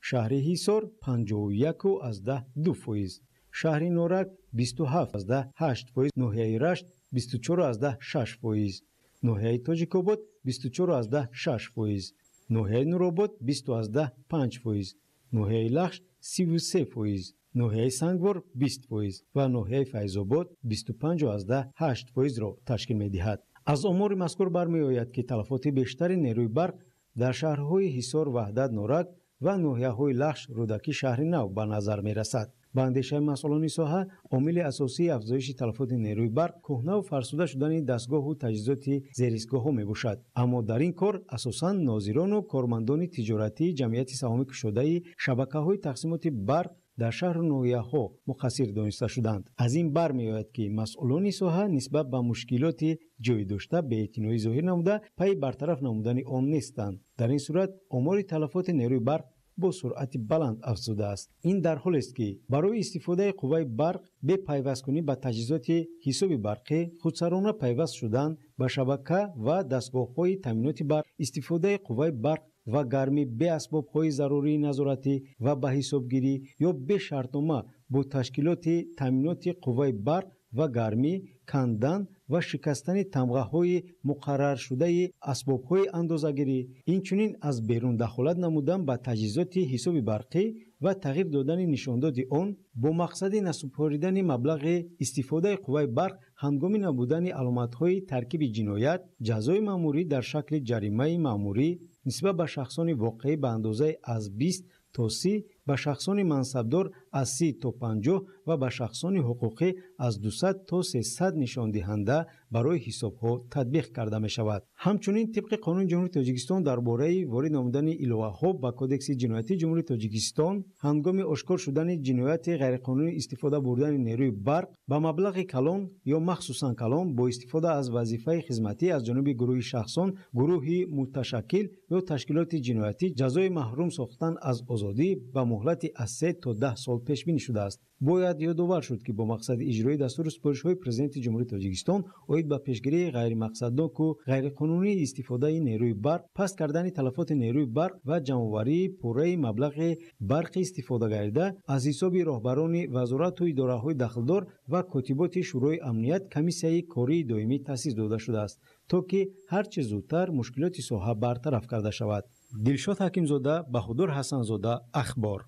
شهر حصار 51.2%، شهر نورک 27.8%، ناحیه رشت 24.6%، ناحیه تاجیک‌آباد 24.6%، ناحیه نورآباد 20.5%، ناحیه لخش 33%، ناحیه سنگوار 20% و ناحیه فیض‌آباد 25.8% را تشکیل می‌دهد. از آمار مذکور برمی‌آید که تلفات بیشتر نیروی برق در شهرهای حصار، وحدت، نورک و ناحیه‌های لخش، رودکی، شهر نو به نظر می‌رسد. به اندیشه مسئولان ساحه، عامل اساسی افزایش تلفات نیروی برق کهنه و فرسوده شدن دستگاه و تجهیزات زیرایستگاه‌ها میباشد. اما در این کار اساساً ناظران و کارمندان تجارتی جمعیت سهام کشاده شبکه‌های تقسیمات برق در شهر و ناحیه‌ها مقصر دانسته شدند. از این برمی‌آید که مسئولان ساحه نسبت به مشکلات جای داشته بی‌اعتنایی ظاهر نموده پی برطرف نمودن آن نیستند. در این صورت آمار تلفات نیروی برق با سرعت بلند افزوده است. این در حالی است که برای استفاده قوه برق به پیوست‌کنی به تجهیزات حساب برقی خودسرانه پیوست شدن به شبکه و دستگاه‌های تامینات برق، استفاده قوه برق و گرمی به اسباب‌های ضروری نظارتی و به حسابگیری یا به شرطنامه با تشکیلات تامینات قوه برق و گرمی کندن و شکستن تمغه‌های مقرر شده اسباب‌های اندازه‌گیری، اینچنین از بیرون دخالت نمودن به تجهیزات حساب برقی و تغییر دادن نشانداد آن با مقصد نسپاریدن مبلغ استفاده قوه برق هنگام نبودن علامت‌های ترکیب جنایت، جزای مأموری در شکل جریمه مأموری نسبت به شخصان واقعی به اندازه از 20 تا 30، به شخصان منصبدار از 30 تا 50 و به شخصان حقوقی از 200 تا 300 نشان دهنده برای حساب‌ها تطبیق کرده می شود. همچنین طبق قانون جمهوری تاجیکستان درباره وارد نمودن الوه‌ها به کودکس جنایتی جمهوری تاجیکستان هنگام آشکار شدن جنایت غیرقانونی استفاده بردن نیروی برق به مبلغ کلان یا مخصوصاً کلان با استفاده از وظیفه خدمتی از جانب گروه شخصان، گروهی متشکل یا تشکیلات جنایتی جزای محروم ساختن از آزادی و مهلت از 3 تا 10 سال پیش بینی شده است. باید یادآور شد که با مقصد اجرای دستور سپارش‌های پرزیدنت جمهوری تاجیکستان اوید به پیشگیری غیر مقصدناک و غیرقانونی استفاده نیروی برق، پست کردن تلفات نیروی برق و جمع‌آوری پوره مبلغ برق استفاده گردیده از حساب راهبران وزارت و اداره‌های دخلدار و کاتبات شورای امنیت کمیسیای کاری دائمی تأسیس داده شده است تا که هر چه زودتر مشکلات ساحه برطرف کرده شود. دلشاد حکیمزاده، بهادر حسنزاده، اخبار.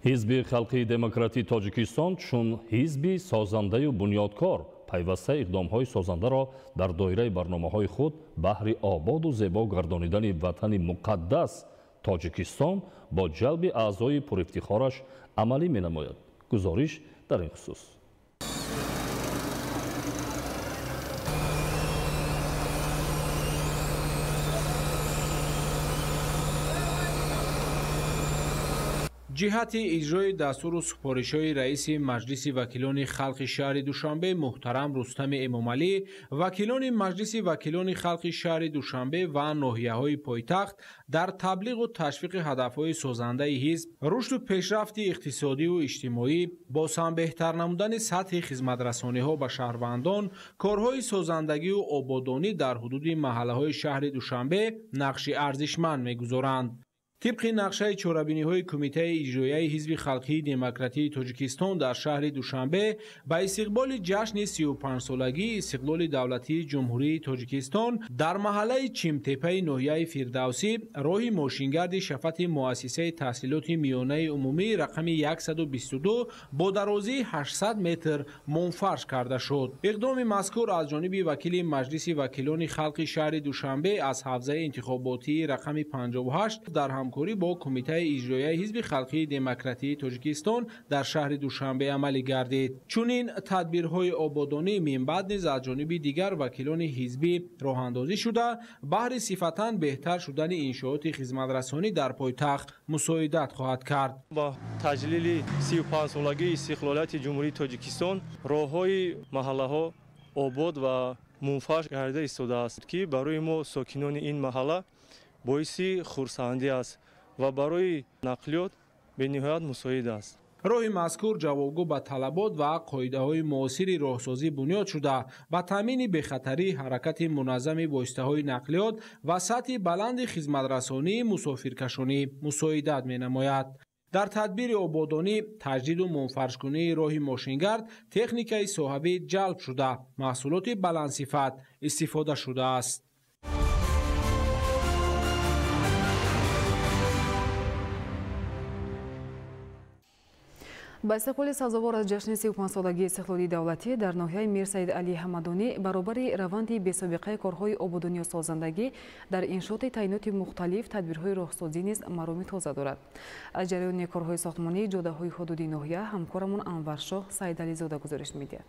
ҳизби халқии демократии тоҷикистон чун ҳизби созандаю бунёдкор пайваста иқдомҳои созандаро дар доираи барномаҳои худ баҳри ободу зебо гардонидани ватани муқаддас тоҷикистон бо ҷалби аъзои пурифтихораш амалӣ менамояд. гузориш дар ин хусус. ҷиҳати иҷрои дастуру супоришҳои раиси маҷлиси вакилони халқи шаҳри душанбе муҳтарам рустами эмомалӣ, вакилони маҷлиси вакилони халқи шаҳри душанбе ва ноҳияҳои пойтахт дар таблиғу ташвиқи ҳадафҳои созандаи ҳизб, рушду пешрафти иқтисодию иҷтимоӣ, бо самбеҳтар намудани сатҳи хизматрасониҳо ба шаҳрвандон, корҳои созандагию ободонӣ дар ҳудуди маҳаллаҳои шаҳри душанбе нақши арзишманд мегузоранд. طبق نقشه چورابینی‌های کمیته اجرایی حزب خلقی دموکراتی تاجیکستان در شهر دوشنبه با استقبال جشن 35 سالگی استقلال دولتی جمهوری تاجیکستان در محله چیمتپه ناحیه فردوسی راه ماشینگرد شفت مؤسسه تحصیلات میانه عمومی رقم 122 با درازی 800 متر منفرش کرده شد. اقدام مذکور از جانب وکیل مجلس وکیلان خلق شهر دوشنبه از حوزه انتخاباتی رقم 58 در همکاری ҳамкорӣ бо Кумитаи иҷроияи Ҳизби халқии демократии Тоҷикистон дар шаҳри Душанбе амалӣ гардид. Чунин тадбирҳои ободонӣ минбаъд низ аз ҷониби дигар вакилони ҳизбӣ роҳандозӣ шуда, баҳри сифатан беҳтар шудани иншооти хизматрасонӣ дар пойтахт мусоидат хоҳад кард. Ба таҷлили 35-солагии истиқлолияти Ҷумҳурии Тоҷикистон роҳҳои маҳаллаҳо обод ва мунфаш гарда истодааст, ки барои мо сокинони ин маҳалла боиси хурсандӣ аст ва барои нақлиёт бениҳоят мусоид аст. роҳи мазкур ҷавобгӯ ба талабот ва қоидаҳои муосири роҳсозӣ бунёд шуда, ба таъмини бехатарии ҳаракати муназзами воситаҳои нақлиёт ва сатҳи баланди хизматрасонии мусофиркашонӣ мусоидат менамояд. дар тадбири ободонӣ, таҷдиду мунфаршкунии роҳи мошингард техникаи соҳабӣ ҷалб шуда, маҳсулоти баландсифат истифода шудааст. ба истиқболи сазовор аз ҷашни 35-солагии истиқлолии давлатӣ дар ноҳияи Мир Саид Али Ҳамадонӣ баробари раванди бесобиқаи корҳои ободонию созандагӣ дар иншооти таъйиноти мухталиф тадбирҳои роҳсозӣ низ мароми тоза дорад. аз ҷараёни корҳои сохтмонии ҷодаҳои ҳудуди ноҳия ҳамкорамон Анваршоҳ Саидализода гузориш медиҳад.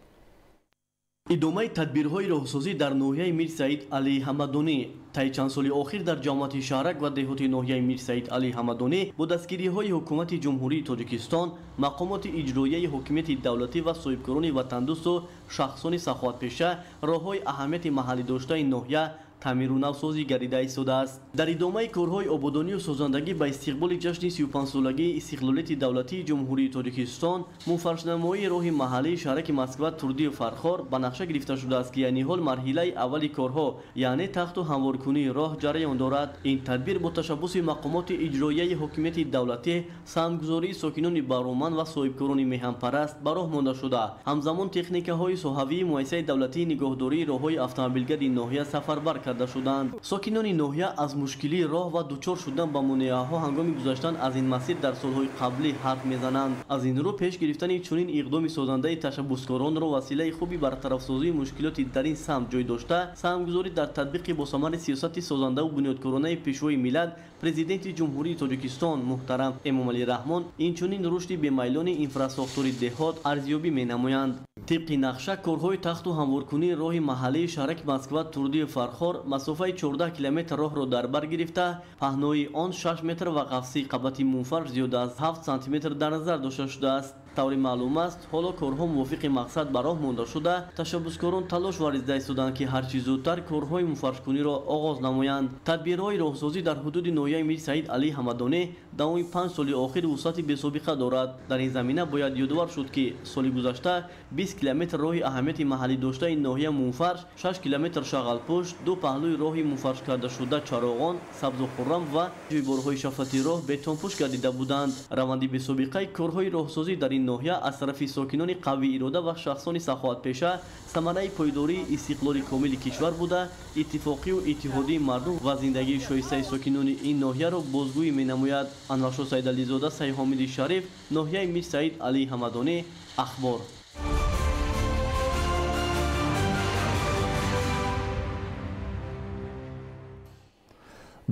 идомаи тадбирҳои роҳсозӣ дар ноҳияи Мир Саид Али Ҳамадонӣ таи чанд соли охир дар ҷамъияти шаҳрак ва деҳоти ноҳияи Мир Саид Али Ҳамадонӣ бо дастгириҳои ҳукумати Ҷумҳурии Тоҷикистон, мақомоти иҷроияи ҳокимияти давлатӣ ва соҳибкорони ватандӯсту шахсони саховатпеша роҳҳои аҳамияти маҳаллӣ доштаи ноҳия таъмиру навсозӣ гардида истодааст. дар идомаи корҳои ободонию созандагӣ ба истиқболи ҷашни 35-солагии истиқлолияти давлатии Ҷумҳурии Тоҷикистон мунфаршнамоии роҳи маҳаллии шаҳраки Москва Турдию Фархор ба нақша гирифта шудааст, ки яъни ҳол марҳилаи аввали корҳо, яъне тахту ҳамворкунии роҳ ҷараён дорад. ин тадбир бо ташаббуси мақомоти иҷроияи ҳокимияти давлатӣ, самгузории сокинони бароманд ва соҳибкорони меҳанпараст ба роҳ монда шуда, ҳамзамон техникаҳои соҳавии муассисаи давлатии нигоҳдории роҳҳои автомобилгари ноҳия сафарбар карда шуданд. сокинони ноҳия аз мушкилии роҳ ва дучор шудан ба монеаҳо ҳангоми гузаштан аз ин масир дар солҳои қаблӣ ҳарф мезананд. аз ин рӯ пеш гирифтани чунин иқдоми созандаи ташаббускоронро василаи хуби бартарафсозии мушкилоти дар ин самт ҷой дошта, самгузорӣ дар татбиқи босамари сиёсати созандаву бунёдкоронаи пешвои миллат президенти Ҷумҳурии Тоҷикистон муҳтарам Эмомалӣ Раҳмон инчунин рушди бемайлони инфраструктури деҳот арзёбӣ менамоянд. тибқи нақша корҳои тахту ҳамворкунии роҳи маҳаллии шаҳраки Москва Турдию Фархор масофаи 14 километр роҳро дар бар гирифта, паҳнои он 6 метр ва қафси қабати мунфарш зиёда аз 7 сантиметр дар назар дошта шудааст. таври маълум аст, ҳоло корҳо мувофиқи мақсад ба роҳ монда шуда, ташаббускорон талош варзида истоданд, ки ҳарчи зудтар корҳои мунфаршкуниро оғоз намоянд. тадбирҳои роҳсозӣ дар ҳудуди ноҳияи Мир Саид Али Ҳамадонӣ давоми 5 соли охир вусъати бесобиқа дорад. дар ин замина бояд ёдовар шуд, ки соли гузашта 20 километр роҳи аҳамияти маҳаллӣ доштаи ноҳия мунфарш, 6 километр шағалпӯш, ду паҳлӯи роҳи мунфарш карда шуда Чароғон, Сабзу Хуррам ва ҷойборҳои шафати роҳ бетонпӯш гардида буданд. раванди бесобиқаи корҳои роҳсозӣ дар ин ноҳия аз тарафи сокинони қавии ирода ва шахсони саховатпеша самараи пойдории истиқлоли комили кишвар буда, иттифоқию иттиҳодии мардум ва зиндагии шоистаи сокинони ин ноҳияро бозгӯӣ менамояд. Анваршоҳ Саидализода, Сайҳомиди Шариф, ноҳияи Мир Саид Али Ҳамадонӣ, ахбор.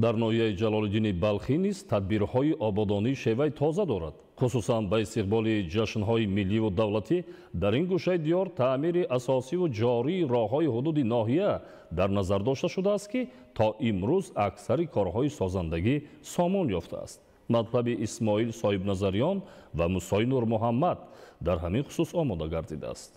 дар ноҳияи ҷалолиддини балхӣ низ тадбирҳои ободонӣ шеваи тоза дорад. хусусан ба истиқболи ҷашнҳои милливу давлатӣ дар ин гӯшаи диёр таъмири асосиву ҷории роҳҳои ҳудуди ноҳия дар назар дошта шудааст, ки то имрӯз аксари корҳои созандагӣ сомон ёфтааст. матлаби Исмоил Соҳибназарён ва Мусои Нурмуҳаммад дар ҳамин хусус омода гардидааст.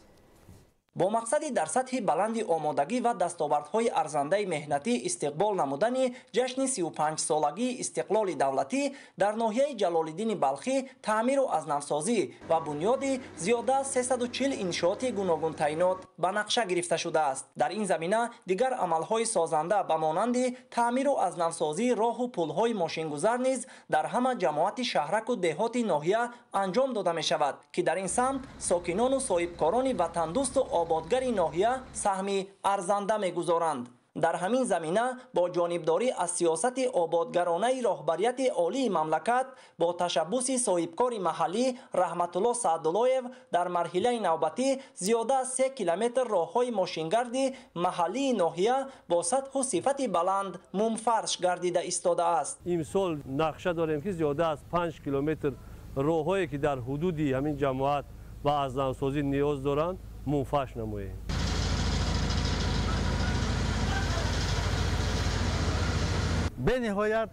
бо мақсади дар сатҳи баланди омодагӣ ва дастовардҳои арзандаи меҳнатӣ истиқбол намудани ҷашни 35-солагии истиқлоли давлатӣ дар ноҳияи Ҷалолиддини Балхӣ таъмиру азнавсозӣ ва бунёди зиёда аз 340 иншооти гуногун таъйинот ба нақша гирифта шудааст. дар ин замина дигар амалҳои созанда ба монанди таъмиру азнавсозии роҳу пулҳои мошингузар низ дар ҳама ҷамоати шаҳраку деҳоти ноҳия анҷом дода мешавад, ки дар ин самт сокинону соҳибкорони ватандӯсту ободгари ноҳия саҳми арзанда мегузоранд. дар ҳамин замина бо ҷонибдорӣ аз сиёсати ободгаронаи роҳбарияти олии мамлакат бо ташаббуси соҳибкори маҳаллӣ Раҳматулло Саъдуллоев дар марҳилаи навбатӣ зиёда аз 3 километр роҳҳои мошингарди маҳаллии ноҳия бо сатҳу сифати баланд мумфарш гардида истодааст. имсол нақша дорем ки зиёда аз 5 километр роҳҳое ки дар ҳудуди ҳамин ҷамоат ба азнансозӣ ниёз доранд мумфарш намоем. бениҳоят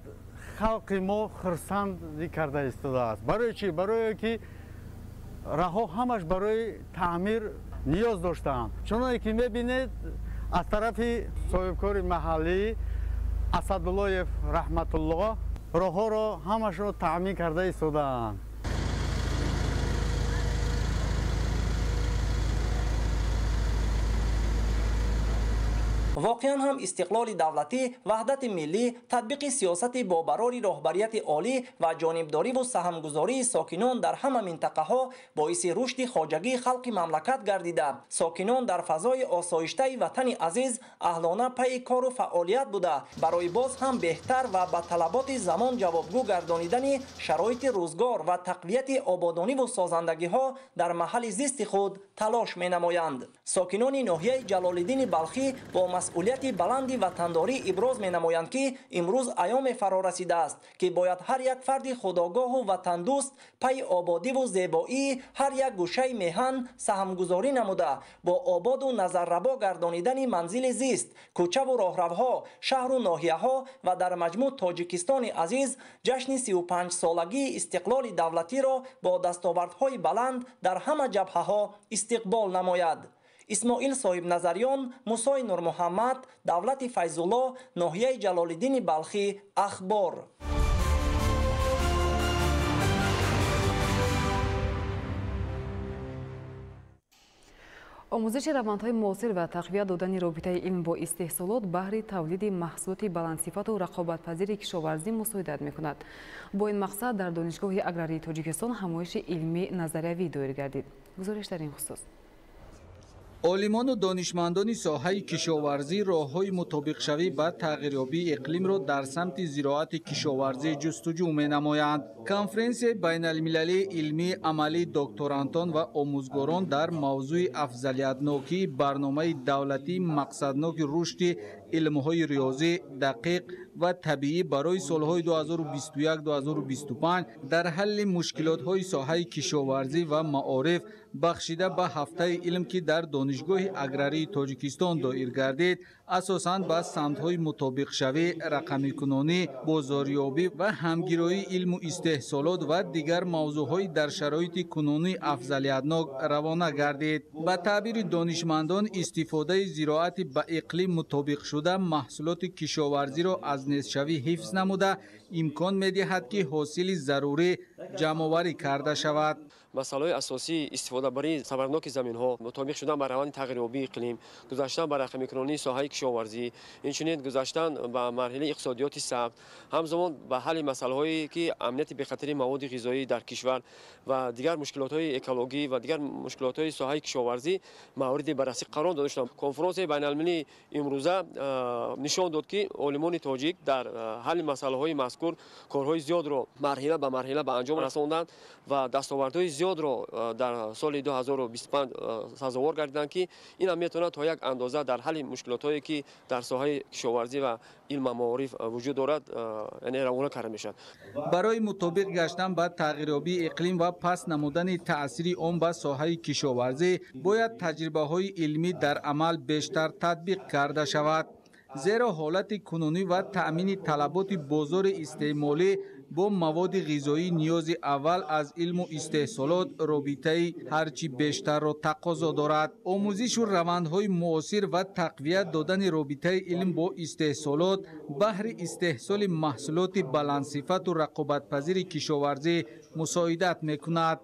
халқи мо хурсандӣ карда истодааст. барои чӣ? барое ки раҳҳо ҳамаш барои таъмир ниёз доштаанд. чуноне ки мебинед аз тарафи соҳибкори маҳаллӣ Асадуллоев Раҳматулло роҳҳоро ҳамашро таъмин карда истодаанд. воқеан ҳам истиқлоли давлатӣ, ваҳдати миллӣ, татбиқи сиёсати бобарори роҳбарияти олӣ ва ҷонибдориву саҳмгузории сокинон дар ҳама минтақаҳо боиси рушди хоҷагии халқи мамлакат гардида, сокинон дар фазои осоиштаи ватани азиз аҳлона пайи кору фаъолият буда, барои боз ҳам беҳтар ва ба талаботи замон ҷавобгӯ гардонидани шароити рӯзгор ва тақвияти ободониву созандагиҳо дар маҳалли зисти худ талош менамоянд. сокинони ноҳияи Ҷалолиддини Балхӣ бо масъулияти баланди ватандорӣ иброз менамоянд ки имрӯз аёме фаро расидааст ки бояд ҳар як фарди худогоҳу ватандӯст пайи ободиву зебоии ҳар як гӯшаи меҳан саҳмгузорӣ намуда бо ободу назаррабо гардонидани манзили зист, кӯчаву роҳравҳо, шаҳру ноҳияҳо ва дар маҷмӯъ Тоҷикистони азиз ҷашни 35-солагии истиқлоли давлатиро бо дастовардҳои баланд дар ҳама ҷабҳаҳо истиқбол намояд. исмоил соҳибназарён, мусои Нурмуҳаммад, Давлати Файзулло, ноҳияи Ҷалолиддини Балхӣ, Ахбор. омӯзиши равандҳои муосир ва тақвият додани робитаи илм бо истеҳсолот баҳри тавлиди маҳсулоти баландсифату рақобатпазири кишоварзӣ мусоидат мекунад. бо ин мақсад дар Донишгоҳи аграрии Тоҷикистон ҳамоиши илмӣ назариявӣ доир гардид. гузориш дар ин хусус. олимону донишмандони соҳаи кишоварзӣ роҳҳои мутобиқшавӣ ба тағйирёбии иқлимро дар самти зироати кишоварзӣ ҷустуҷӯ менамоянд. конференсияи байналмилалии илмии амалии докторантон ва омӯзгорон дар мавзӯи афзалиятнокии барномаи давлатии мақсадноки рушди илмҳои риёзӣ, дақиқ ва табиӣ барои солҳои 2021-2025 дар ҳалли мушкилотҳои соҳаи кишоварзӣ ва маориф бахшида ба ҳафтаи илм ки дар Донишгоҳи аграрии Тоҷикистон доир гардид, асосан ба самтҳои мутобиқшавӣ, рақамикунонӣ, бозорёбӣ ва ҳамгироии илму истеҳсолот ва дигар мавзӯъҳои дар шароити кунунии афзалиятнок равона гардид. ба таъбири донишмандон истифодаи зироати ба иқлим мутобиқшуда маҳсулоти кишоварзиро аз нестшавӣ ҳифз намуда имкон медиҳад ки ҳосили зарурӣ ҷамъоварӣ карда шавад. масъалаҳои асосии истифодабарии сабарноки заминҳо, мутобиқ шудан ба раванди тағйирёбии иқлим, гузаштан ба рақамикунонии соҳаи кишоварзӣ, инчунин гузаштан ба марҳилаи иқтисодиёти сабт, ҳамзамон ба ҳалли масъалаҳое ки амнияти бехатари маводи ғизоӣ дар кишвар ва дигар мушкилотҳои экологӣ ва дигар мушкилотҳои соҳаи кишоварзӣ мавриди баррасӣ қарор дода шуданд. конференсияи байналмилалии имрӯза нишон дод ки олимони тоҷик дар ҳалли масъалаҳои мазкур корҳои зиёдро марҳила ба марҳила ба анҷом расонданд ва дастовардҳои зиёдро дар соли 2025 сазовор гардиданд ки ин ҳам метавонад то як андоза дар ҳалли мушкилотҳое ки дар соҳаи кишоварзӣ ва илму маориф вуҷуд дорад равона карда мешавад. барои мутобиқ гаштан ба тағйирёбии иқлим ва паст намудани таъсири он ба соҳаи кишоварзӣ бояд таҷрибаҳои илмӣ дар амал бештар татбиқ карда шавад. зеро ҳолати кунунӣ ва таъмини талаботи бозори истеъмолӣ бо маводи ғизоӣ ниёзи аввал аз илму истеҳсолот робитаи ҳарчи бештарро тақозо дорад. омӯзишу равандҳои муосир ва тақвият додани робитаи илм бо истеҳсолот баҳри истеҳсоли маҳсулоти баландсифату рақобатпазири кишоварзӣ мусоидат мекунад.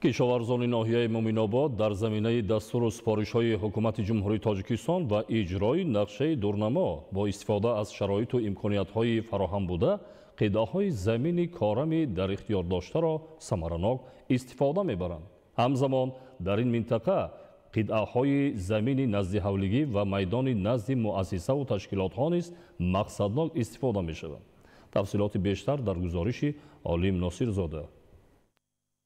кишоварзони ноҳияи Муминобод дар заминаи дастуру супоришҳои ҳукумати ҷумҳурии Тоҷикистон ва иҷрои нақшаи дурнамо бо истифода аз шароиту имкониятҳои фароҳам буда قطعه‌های زمین کارمی در اختیار داشته را ثمرناک استفاده می‌برند. همزمان در این منطقه قطعه‌های زمین نزد حولگی و میدان نزد مؤسسه و تشکیلات ها نیز مقصدناک استفاده می‌شوند. تفصیلات بیشتر در گزارش عالم ناصر زاده.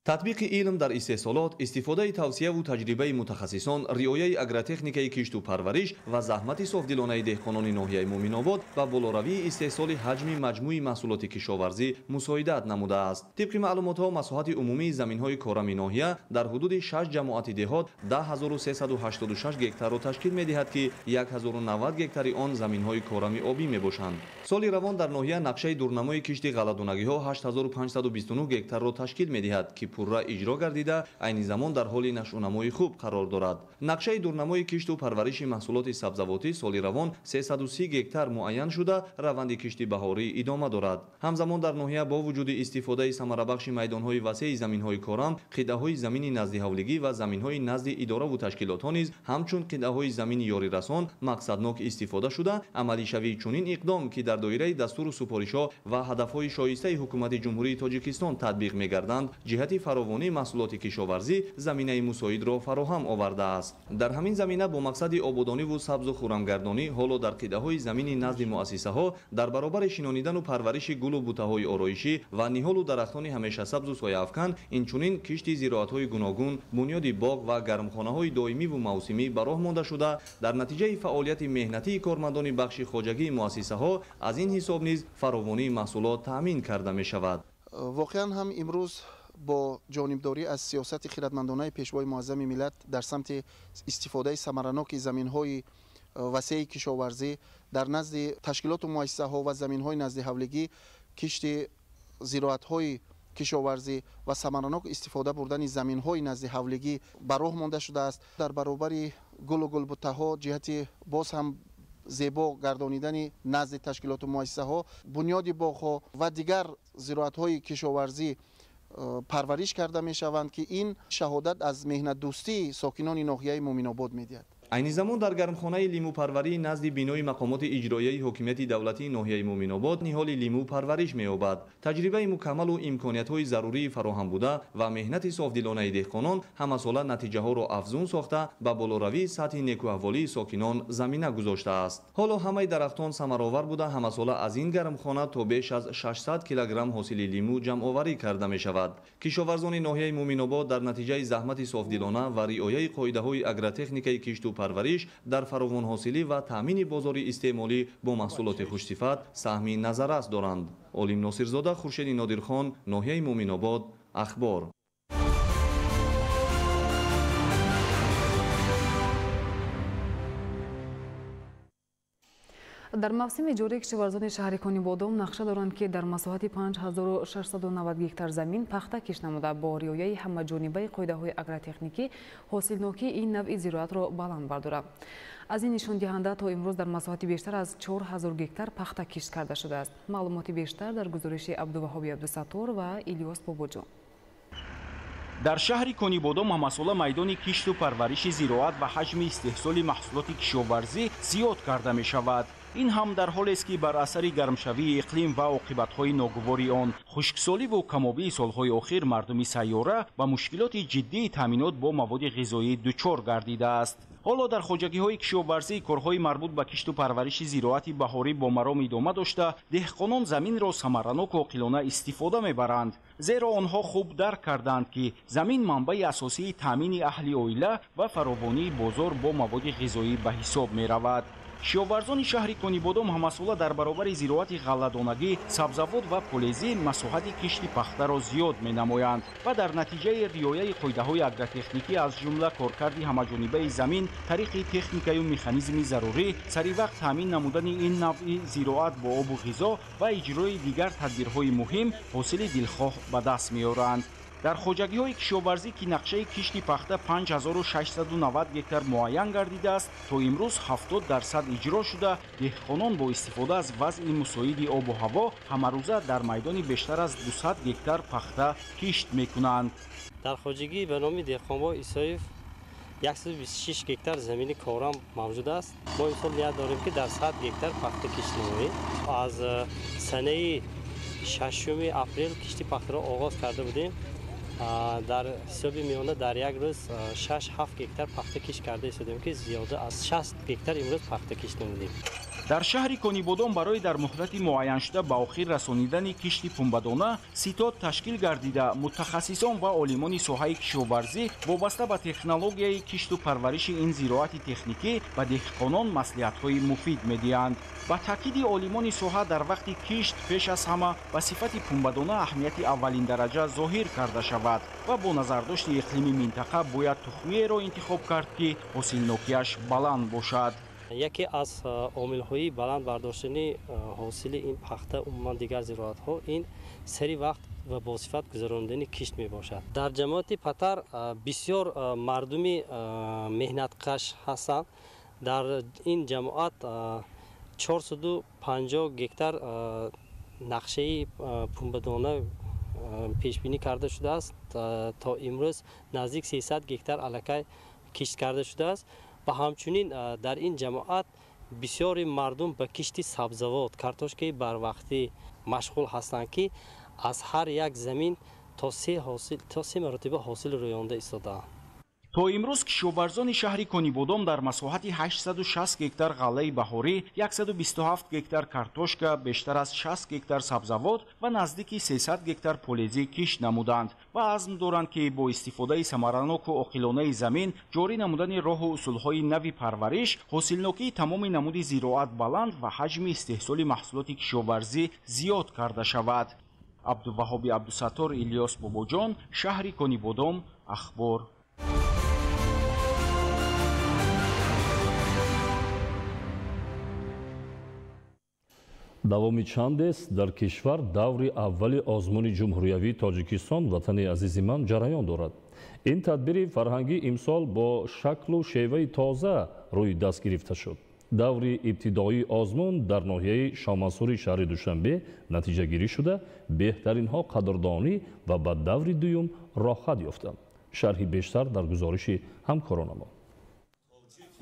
تطبیق علم در استحصالات، استفاده توصیه و تجربه متخصصان، رعایت اگرتکنیک کشت و پرورش و زحمت صافدلانه دهقانان ناحیه مومن‌آباد و بالاروی استحصال حجم مجموعی محصولات کشاورزی مساعدت نموده است. طبق معلومات‌ها مساحت عمومی زمین‌های کارم ناحیه در حدود 6 جماعت دهات 10386 گکتار را تشکیل می‌دهد که 1090 گکتار آن زمین‌های کارم آبی می‌باشند. سال روان در ناحیه نقشه دورنمای کشت غله‌دونگی‌ها 8529 گکتار را تشکیل می‌دهد که پورا اجرا گردیده عین زمان در حال نشونمای خوب قرار دارد. نقشه دورنمای کشت و پرورش محصولات سبزواتی سال روان 330 گکتار معین شده روند کشت بهاری ادامه دارد. همزمان در ناحیه با وجود استفاده ثمربخش میدان‌های وسیع زمین‌های کارم، قطعه‌های زمین نزد حولگی و زمین‌های نزد اداره و تشکیلات نیز همچون قطعه‌های زمین یاری رسان مقصدناک استفاده شده عملی شوی چنین اقدام که در دایره دستور سپارش‌ها و هدف‌های شایسته حکومت جمهوری تاجیکستان تطبیق می‌گردند جهت فراوانی محصولات کشاورزی زمینه مساعد را فراهم آورده است. در همین زمینه با مقصد آبادانی و سبز و خرمگردانی حالا در قطعه‌های زمین نزد مؤسسه‌ها در برابر شنانیدن و پرورش گل و بوته‌های آرایشی و نهال و درختان همیشه سبز و سایه‌افکن اینچنین کشت زراعت‌های گوناگون بنیاد باغ و گرمخانه‌های دائمی و موسمی به راه مانده شده در نتیجه فعالیت مهنتی کارمندان بخش خواجگی مؤسسه‌ها از این حساب نیز فراوانی محصولات تأمین کرده می‌شود. واقعا هم امروز با جانبداری از سیاست خردمندانه پیشوای معظم ملت در سمت استفاده ثمرناک زمین‌های وسیع کشاورزی در نزد تشکیلات و مؤسسه‌ها و زمین‌های نزد حولگی کشت زراعت‌های کشاورزی و ثمرناک استفاده بردن زمین‌های نزد حولگی به راه مانده شده است. در برابر گل و گلبوته‌ها جهت باز هم زیبا گردانیدن نزد تشکیلات و مؤسسه‌ها بنیاد باغ‌ها و دیگر زراعت‌های کشاورزی پرورش کرده می شوند که این شهادت از مهنت دوستی ساکنان ناحیه مومن‌آباد می‌دهد. عین زمان در گرمخانه لیمو پروری نزد بینای مقامات اجرایی حکومت دولتی ناحیه مومن‌آباد نهال لیمو پرورش می‌یابد. تجربه مکمل و امکانیت‌های ضروری فراهم بوده و مهنت صافدلانه دهقانان همساله نتیجه‌ها را افزون ساخته به بالاروی سطح نیکوحوالی ساکنان زمینه گذاشته است. حالا همه درختان ثمرآور بوده همساله از این گرمخانه تا بیش از 600 کیلوگرم حاصل لیمو جمع‌آوری کرده می‌شود. کشاورزان ناحیه مومن‌آباد در نتیجه زحمت صافدلانه و رعایت قاعده‌های اگرتکنیکی کشت و پرورش در فراوان حاصلی و تامین بازار استعمالی با محصولات خوش‌صفت سهمی نظررس دارند. عالم ناصرزاده، خورشید نادرخان، ناحیه مومن‌آباد، اخبار. در موسم جاری کشاورزان شهر کنیبادام نقشه دارند که در مساحت 5690 گکتار زمین پخته کش نموده با رعایت همه‌جانبه قاعده‌های اگرتکنیکی حاصلناکی این نوع زراعت را بلند بردارد. از این نشان دهنده تا امروز در مساحت بیشتر از 4000 گکتار پخته کش کرده شده است. معلومات بیشتر در گزارش عبدالوهاب عبدالستار و الیاس باباجان. در شهر کنیبادام همساله میدان کشت و پرورش زراعت و حجم استحصال محصولات کشاورزی زیاد کرده می شود. این هم در حالی است که بر اثر گرمشوی اقلیم و عاقبت‌های ناگواری آن خشکسالی و کم‌آبی سال‌های اخیر مردم سیاره و مشکلات جدی تامینات با مواد غذایی دچار گردیده است. حالا در خواجگی‌های کشاورزی کارهای مربوط به کشت و پرورش زراعت بهاری با مرام ادامه داشته دهقانان زمین را ثمرناک و عاقلانه استفاده می‌برند، زیرا آنها خوب درک کردند که زمین منبع اساسی تامین اهل عائله و فراوانی بازار با مواد غذایی به حساب می‌رود. کشاورزان شهر کنیبادام همساله در برابر زراعت غله‌دانگی، سبزوات و پولیزی مساحت کشت پخته را زیاد می‌نمایند و در نتیجه رعایت قاعده‌های اگرتکنیکی از جمله کارکرد همه‌جانبه زمین، طریق تکنیکی و مکانیزم ضروری، سری وقت تامین نمودن این نوع زراعت با آب و غذا و اجرای دیگر تدبیرهای مهم حاصل دلخواه به دست می‌آورند. در خواجگی‌های کشاورزی که نقشه کشت پخته 5690 گکتار معین گردیده است تا امروز 70% اجرا شده دهقانان با استفاده از وضع مساعد آب و هوا همروزه در میدان بیشتر از 200 گکتار پخته کشت میکنند. در خواجگی به نام دهقان‌ها ایسایف 126 گکتار زمین کارم موجود است. ما امسال نیت داریم که در 100 گکتار پخته کشت نماییم. از سنه 6 апрел кишти пахтаро оғоз карда будем. дар ҳисоби миёна дар як рӯз 6-7 гектар пахта киш карда истодем ки зиёда аз 60 гектар имрӯз пахта киш намудем. дар шаҳри Конибодон барои дар муҳлати муайяншуда ба охир расонидани кишти пунбадона ситод ташкил гардида мутахассисон ва олимони соҳаи кишоварзӣ вобаста ба технологияи кишту парвариши ин зироати техникӣ ба деҳқонон маслиҳатҳои муфид медиҳанд. ба таъкиди олимони соҳа дар вақти кишт пеш аз ҳама ба сифати пунбадона аҳамияти аввалин дараҷа зоҳир карда шавад ва бо назардошти иқлими минтақа бояд тухмиеро интихоб кард ки ҳосилнокияш баланд бошад. яке аз омилҳои баланд бардоштани ҳосили ин пахта умуман дигар зироатҳо ин сари вақт ва босифат гузарондани кишт мебошад. дар ҷамоати патар бисёр мардуми меҳнаткаш ҳастанд. дар ин ҷамоат 450 гектар нақшаи пунбадона пешбинӣ карда шудааст. то имрӯз наздик 300 гектар аллакай кишт карда шудааст. ва ҳамчунин дар ин ҷамоат бисёри мардум ба кишти сабзавот картошкаи барвақтӣ машғул ҳастанд ки аз ҳар як замин то 3 маротиба ҳосил рӯёнда истодаанд. то имрӯз кишоварзони шаҳри Конибодон дар масоҳати 860 гектар ғаллаи баҳорӣ, 127 гектар картошка, бештар аз 60 гектар сабзавот ва наздики 300 гектар полезӣ кишт намуданд ва азм доранд ки бо истифодаи самараноку оқилонаи замин, ҷорӣ намудани роҳу усулҳои нави парвариш, ҳосилнокии тамоми намуди зироат баланд ва ҳаҷми истеҳсоли маҳсулоти кишоварзӣ зиёд карда шавад. абдуваҳоби абдусаттор, Илёс Бобоҷон, шаҳри Конибодон, ахбор. давоми чандес дар кишвар даври аввали озмуни ҷумҳуриявии Тоҷикистон ватани азизи ман ҷараён дорад. ин тадбири фарҳангӣ имсол бо шаклу шеваи тоза рӯи даст гирифта шуд. даври ибтидоии озмун дар ноҳияи Шомансури шаҳри Душанбе натиҷагирӣ шуда, беҳтаринҳо қадрдонӣ ва ба даври дуюм рохат ёфтанд. шарҳи бештар дар гузориши ҳамкоронамон.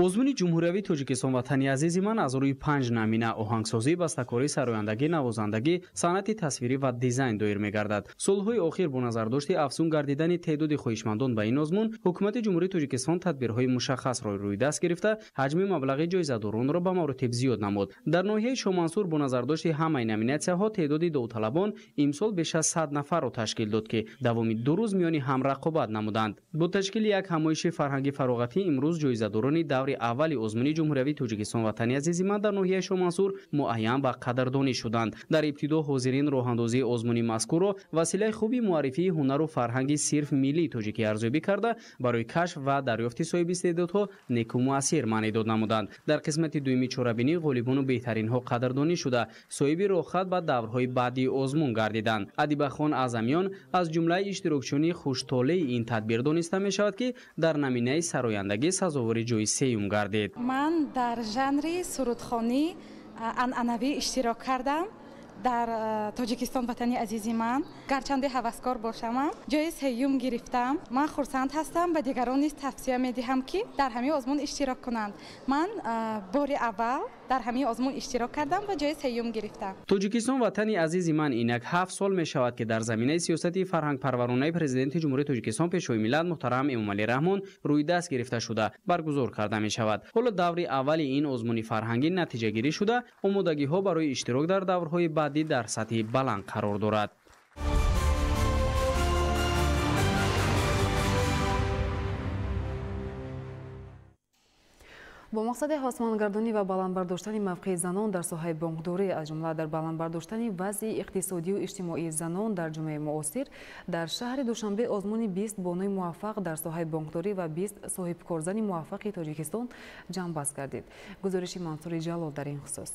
озмуни ҷумҳуриявии Тоҷикистон ватани азизи ман аз рӯи 5 намина оҳангсозӣ, бастакорӣ, сарояндагӣ, навозандагӣ, санъати тасвирӣ ва дизайн доир мегардад. солҳои охир бо назардошти афзун гардидани теъдоди хоҳишмандон ба ин озмун, ҳукумати ҷумҳурии Тоҷикистон тадбирҳои мушаххасро рӯй даст гирифта, ҳаҷми маблағи ҷоизадоронро ба маротиб зиёд намуд. дар ноҳияи Шомансур бо назардошти ҳамаи номинатсияҳо теъдоди довталабон имсол беш аз 100 нафарро ташкил дод ки давоми 2 рӯз миёни ҳам рақобат намуданд. бо ташкили як ҳамоиши фарҳанги фароғатӣ имрӯз ҷоизадорони даври аввали озмуни ҷумҳуриявии Тоҷикистон ватани азизи ман дар ноҳияи Шомансур муайян ба қадрдонӣ шуданд. дар ибтидо ҳозирин роҳандозии озмуни мазкурро василаи хуби муаррифии ҳунару фарҳанги сирф миллии тоҷикӣ арзёбӣ карда, барои кашф ва дарёфти соҳиби истеъдодҳо неку муассир маънидод намуданд. дар қисмати дуюми чорабинӣ ғолибону беҳтаринҳо қадрдонӣ шуда, соҳиби рохат ба даврҳои баъдии озмун гардиданд. Адибахон Азамиён аз ҷумлаи иштирокчиёни хуштолеи ин тадбир дониста мешавад ки дар наминаи сарояндагӣ сазовори ҷойи сеюм гардид. ман дар жанри сурудхонӣ анъанавӣ иштирок кардам. дар Тоҷикистон ватани азизи ман гарчанде ҳаваскор бошамам, ҷои сеюм гирифтам. ман хурсанд ҳастам, ба дигарон низ тавсия медиҳам ки дар ҳамин озмун иштирок кунанд. ман бори аввал дар ҳамин озмун иштирок кардам ва ҷои сеюм гирифтам. Тоҷикистон ватани азизи ман инак 7 сол мешавад ки дар заминаи сиёсати фарҳангпарваронаи президенти ҷумҳурии Тоҷикистон пешвои миллат муҳтарам Эмомалӣ Раҳмон рӯй даст гирифта шуда баргузор карда мешавад. ҳоло даври аввали ин озмуни фарҳангӣ натиҷагирӣ шуда, омодагиҳо барои иштирок дар даврҳои баъдӣ дар сатҳи баланд қарор дорад. бо мақсади ҳосмонгардонӣ ва баландбардоштани мавқеи занон дар соҳаи бонкдорӣ, аз ҷумла дар баландбардоштани вазъи иқтисодию иҷтимоии занон дар ҷумъаи муосир, дар шаҳри Душанбе озмуни 20 бонуи муваффақ дар соҳаи бонкдорӣ ва 20 соҳибкорзани муваффақи Тоҷикистон ҷамъбаст гардид. гузориши Мансури Ҷалол дар ин хусус.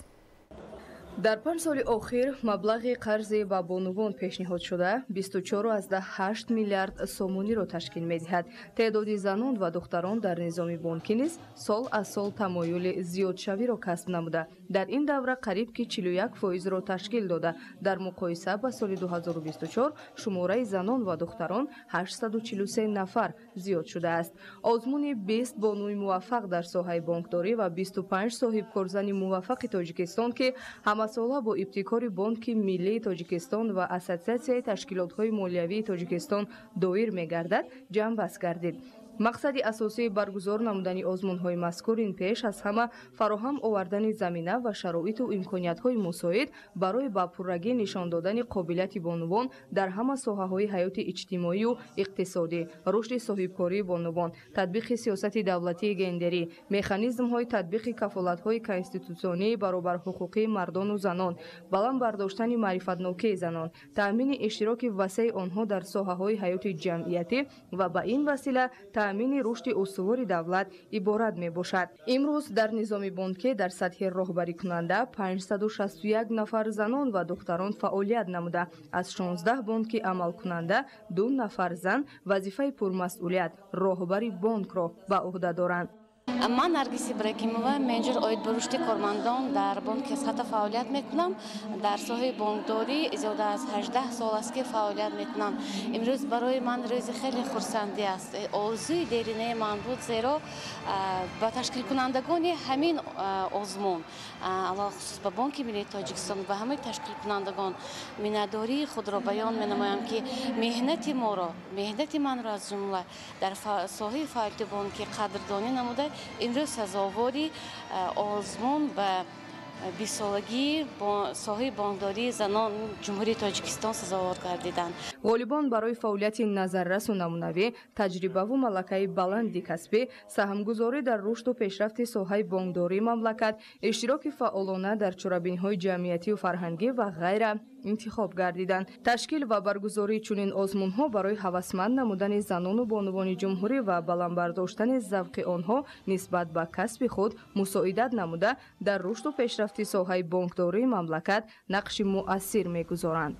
дар 5 соли охир маблағи қарзи ба бонувон пешниҳод шуда 24,8 миллиард сомониро ташкил медиҳад. теъдоди занон ва духтарон дар низоми бонкӣ низ сол аз сол тамоюли зиёдшавиро касб намуда, дар ин давра қариб ки 41%-ро ташкил дода, дар муқоиса ба соли 2024 шумораи занон ва духтарон 843 нафар зиёд шудааст. озмуни 20 бонуи муваффақ дар соҳаи бонкдорӣ ва 25 соҳибкорзани муваффақи Тоҷикистон ки ҳамасола бо ибтикори Бонки Миллии Тоҷикистон ва Ассотсиатсияи ташкилотҳои молиявии Тоҷикистон доир мегардад, ҷамъбаст гардид. мақсади асосии баргузор намудани озмунҳои мазкур ин пеш аз ҳама фароҳам овардани замина ва шароиту имкониятҳои мусоид барои ба пуррагӣ нишон додани қобилияти бонувон дар ҳама соҳаҳои ҳаёти иҷтимоию иқтисодӣ, рушди соҳибкории бонувон, татбиқи сиёсати давлатии гендерӣ, механизмҳои татбиқи кафолатҳои конститутсионии баробарҳуқуқии мардону занон, баланд бардоштани маърифатнокии занон, таъмини иштироки васеъи онҳо дар соҳаҳои ҳаёти ҷамъиятӣ ва ба ин васила таъмини рушди устувори давлат иборат мебошад. имрӯз дар низоми бонкӣ дар сатҳи роҳбарикунанда 561 нафар занон ва духтарон фаъолият намуда, аз 16 бонки амалкунанда 2 нафар зан вазифаи пурмасъулият роҳбари бонкро ба уҳда доранд. من نرگس ابراهیمова менеджер оид ба рушди кормандон дар бонки Хата фаъолият мекунам. дар соҳаи бонкдорӣ зиёда аз 18 сол аст ки фаъолият мекунам. имрӯз барои ман рӯзи хеле хурсандӣ аст. орзуи деринаи ман буд, зеро ба ташкилкунандагони ҳамин озмун, алохусус ба Бонки Миллии Тоҷикистон ва ҳамаи ташкилкунандагон миннатдории худро баён менамоям ки меҳнати манро аз ҷумла дар соҳаи фаъолияти бонкӣ қадрдонӣ намуда имрӯз сазовори озмун ба 20 солагии соҳаи бонкдории занон ҷумҳурии Тоҷикистон сазовор гардиданд. ғолибон барои фаъолияти назаррасу намунавӣ, таҷрибаву малакаи баланди касбӣ, саҳмгузорӣ дар рушду пешрафти соҳаи бонкдории мамлакат, иштироки фаъолона дар чорабинҳои ҷамъиятиву фарҳангӣ ва ғайра интихоб гардиданд. ташкил ва баргузории чунин озмунҳо барои ҳавасманд намудани занону бонувони ҷумҳурӣ ва баландбардоштани завқи онҳо нисбат ба касби худ мусоидат намуда, дар рушду пешрафти соҳаи бонкдории мамлакат нақши муассир мегузоранд.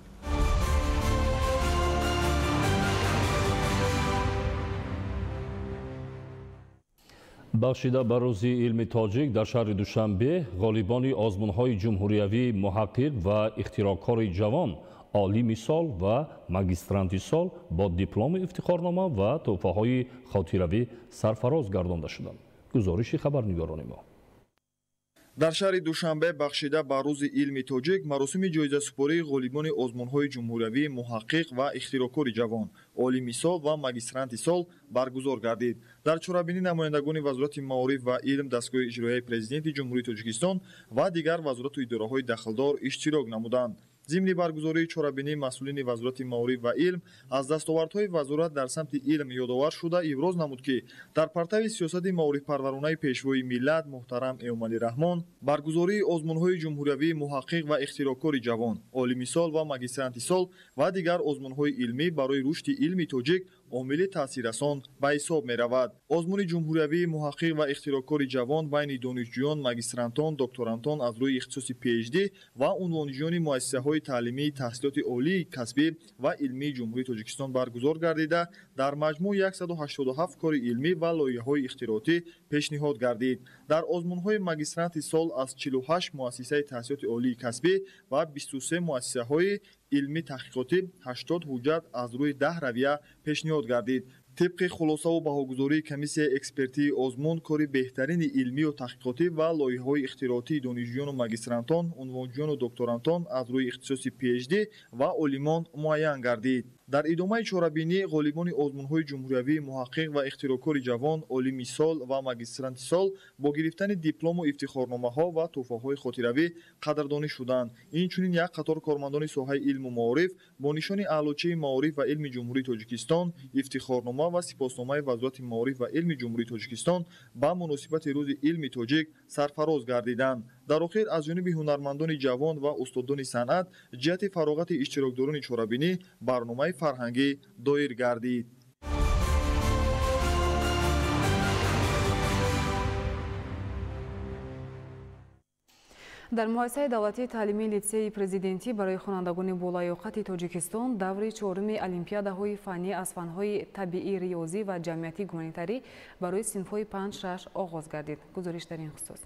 бахшида ба рӯзи илми тоҷик дар шаҳри душанбе ғолибони озмунҳои ҷумҳуриявӣ муҳаққиқ ва ихтироъкори ҷавон олими сол ва магистранти сол бо диплому ифтихорнома ва тӯҳфаҳои хотиравӣ сарфароз гардонда шуданд. гузориши хабарнигорони мо. дар шаҳри душанбе бахшида ба рӯзи илми тоҷик маросими ҷоизасупории ғолибони озмунҳои ҷумҳуриявӣ муҳаққиқ ва ихтироъкори ҷавон олими сол ва магистранти сол баргузор гардид. дар чорабинӣ намояндагони вазорати маориф ва илм, дастгоҳи иҷроияи президенти ҷумҳурии Тоҷикистон ва дигар вазорату идораҳои дахлдор иштирок намуданд. зимни баргузории чорабинӣ масъулини вазорати маориф ва илм аз дастовардҳои вазорат дар самти илм ёдовар шуда иброз намуд ки дар партави сиёсати маорифпарваронаи пешвои миллат муҳтарам Эмомалӣ Раҳмон баргузории озмунҳои ҷумҳуриявӣ муҳаққиқ ва ихтироъкори ҷавон олими сол ва магистранти сол ва дигар озмунҳои илмӣ барои рушди илми тоҷик омили таъсиррасон ба ҳисоб меравад. озмуни ҷумҳуриявӣ муҳаққиқ ва ихтироъкори ҷавон байни донишҷӯён, магистрантон, докторантон аз рӯи ихтисоси PhD ва унвонҷӯёни муассисаҳои таълимии таҳсилоти олии касбӣ ва илмии ҷумҳурии Тоҷикистон баргузор гардида дар маҷмӯъ 187 кори илмӣ ва лоиҳаҳои ихтироъотӣ пешниҳод гардид. дар озмунҳои магистранти сол аз 48 муассисаи таҳсилоти олии касбӣ ва 23 муассисаҳои илми таҳқиқотӣ 80 ҳуҷҷат аз рӯи 10 равия пешниҳод гардид. طبق خلاصه و بهاگذاری کمیسیه اکسپرتی آزمون کاری بهترین علمی و تحقیقاتی و لایحه‌های اختراعاتی دانشجویان و ماجسترانتان، عنوانجویان و دکترانتان از روی اختصاص PhD و عالمان معین گردید. در ادامه چاره‌بینی غالبان آزمون‌های جمهوریوی محقق و اختراعکار جوان عالم سال و ماجسترانت سال با گرفتن دیپلم و افتخارنامه‌ها و تحفه‌های خاطره‌ای قدردانی شدند. اینچنین یک قطار کارمندان ساحه علم و معارف با نشان اعلاچه معارف و علم جمهوری تاجیکستان افتخارنامه و سپاسنامه وزارت معارف و علم جمهوری تاجیکستان با مناسبت روز علم تاجیک سرفراز گردیدند. در آخر از جانب هنرمندان جوان و استادان صنعت جهت فراغت اشتراکداران چاره‌بینی برنامه فرهنگی دایر گردید. дар муассисаи давлатии таълимии литсеи президентӣ барои хонандагони болаёқати Тоҷикистон даври 4-уми олимпиадаҳои фанӣ аз фанҳои табиӣ, риёзӣ ва ҷамъиятӣ гуманитарӣ барои синфҳои 5-6 оғоз гардид. гузориш дар ин хусус.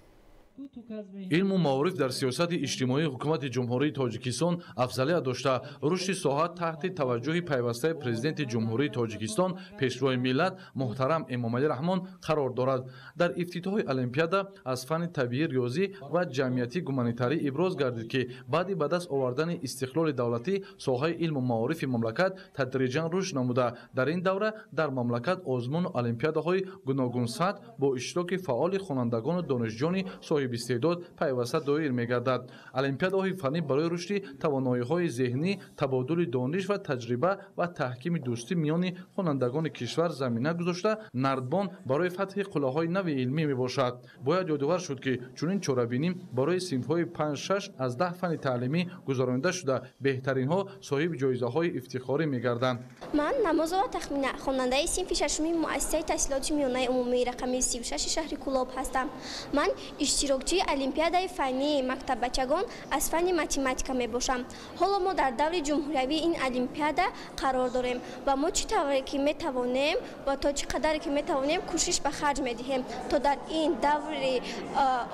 علم و معارف در سیاست اجتماعی حکومت جمهوری تاجیکستان افضلیت داشته. رشد ساحت تحت توجه پیوسته پرزیدنت جمهوری تاجیکستان پیشروی ملت محترم امامعلی رحمان قرار دارد. در افتتاح المپیادا از فن طبیعی، ریاضی و جمعیتی گومانیتاری ابراز گردید که بعد به دست آوردن استقلال دولتی ساحه علم و معارف مملکت تدریجا رشد نموده. در این دوره در مملکت آزمون و المپیاداهای گوناگون سطح با اشتراک فعال خوانندگان و دانشجویان صاحب استعداد پیوسته دایر می‌گردد. المپیاداهای فنی برای رشد توانایی‌های ذهنی، تبادل دانش و تجربه و تحکیم دوستی میان خوانندگان کشور زمینه گذاشته نردبان برای فتح قله‌های نو علمی میباشد. باید یادآور شد که چنین چاره‌بینی برای صنف‌های 5-6 از 10 فن تعلیمی گذرانده شده. بهترین‌ها صاحب جایزه‌های افتخاری می‌گردند. من نمازآور تخمینه خواننده صنف ششمی مؤسسه تحصیلات میانه عمومی رقم 36 شهر کلاب هستم. من اشتراکچی المپیادای فنی مکتب بچگان از فن متماتیکا میباشم. حالا ما در دور جمهوری این المپیادا قرار داریم و ما چه طوری که میتوانیم و تا چه قدر که میتوانیم کوشش به خرج میدهیم تا در این دور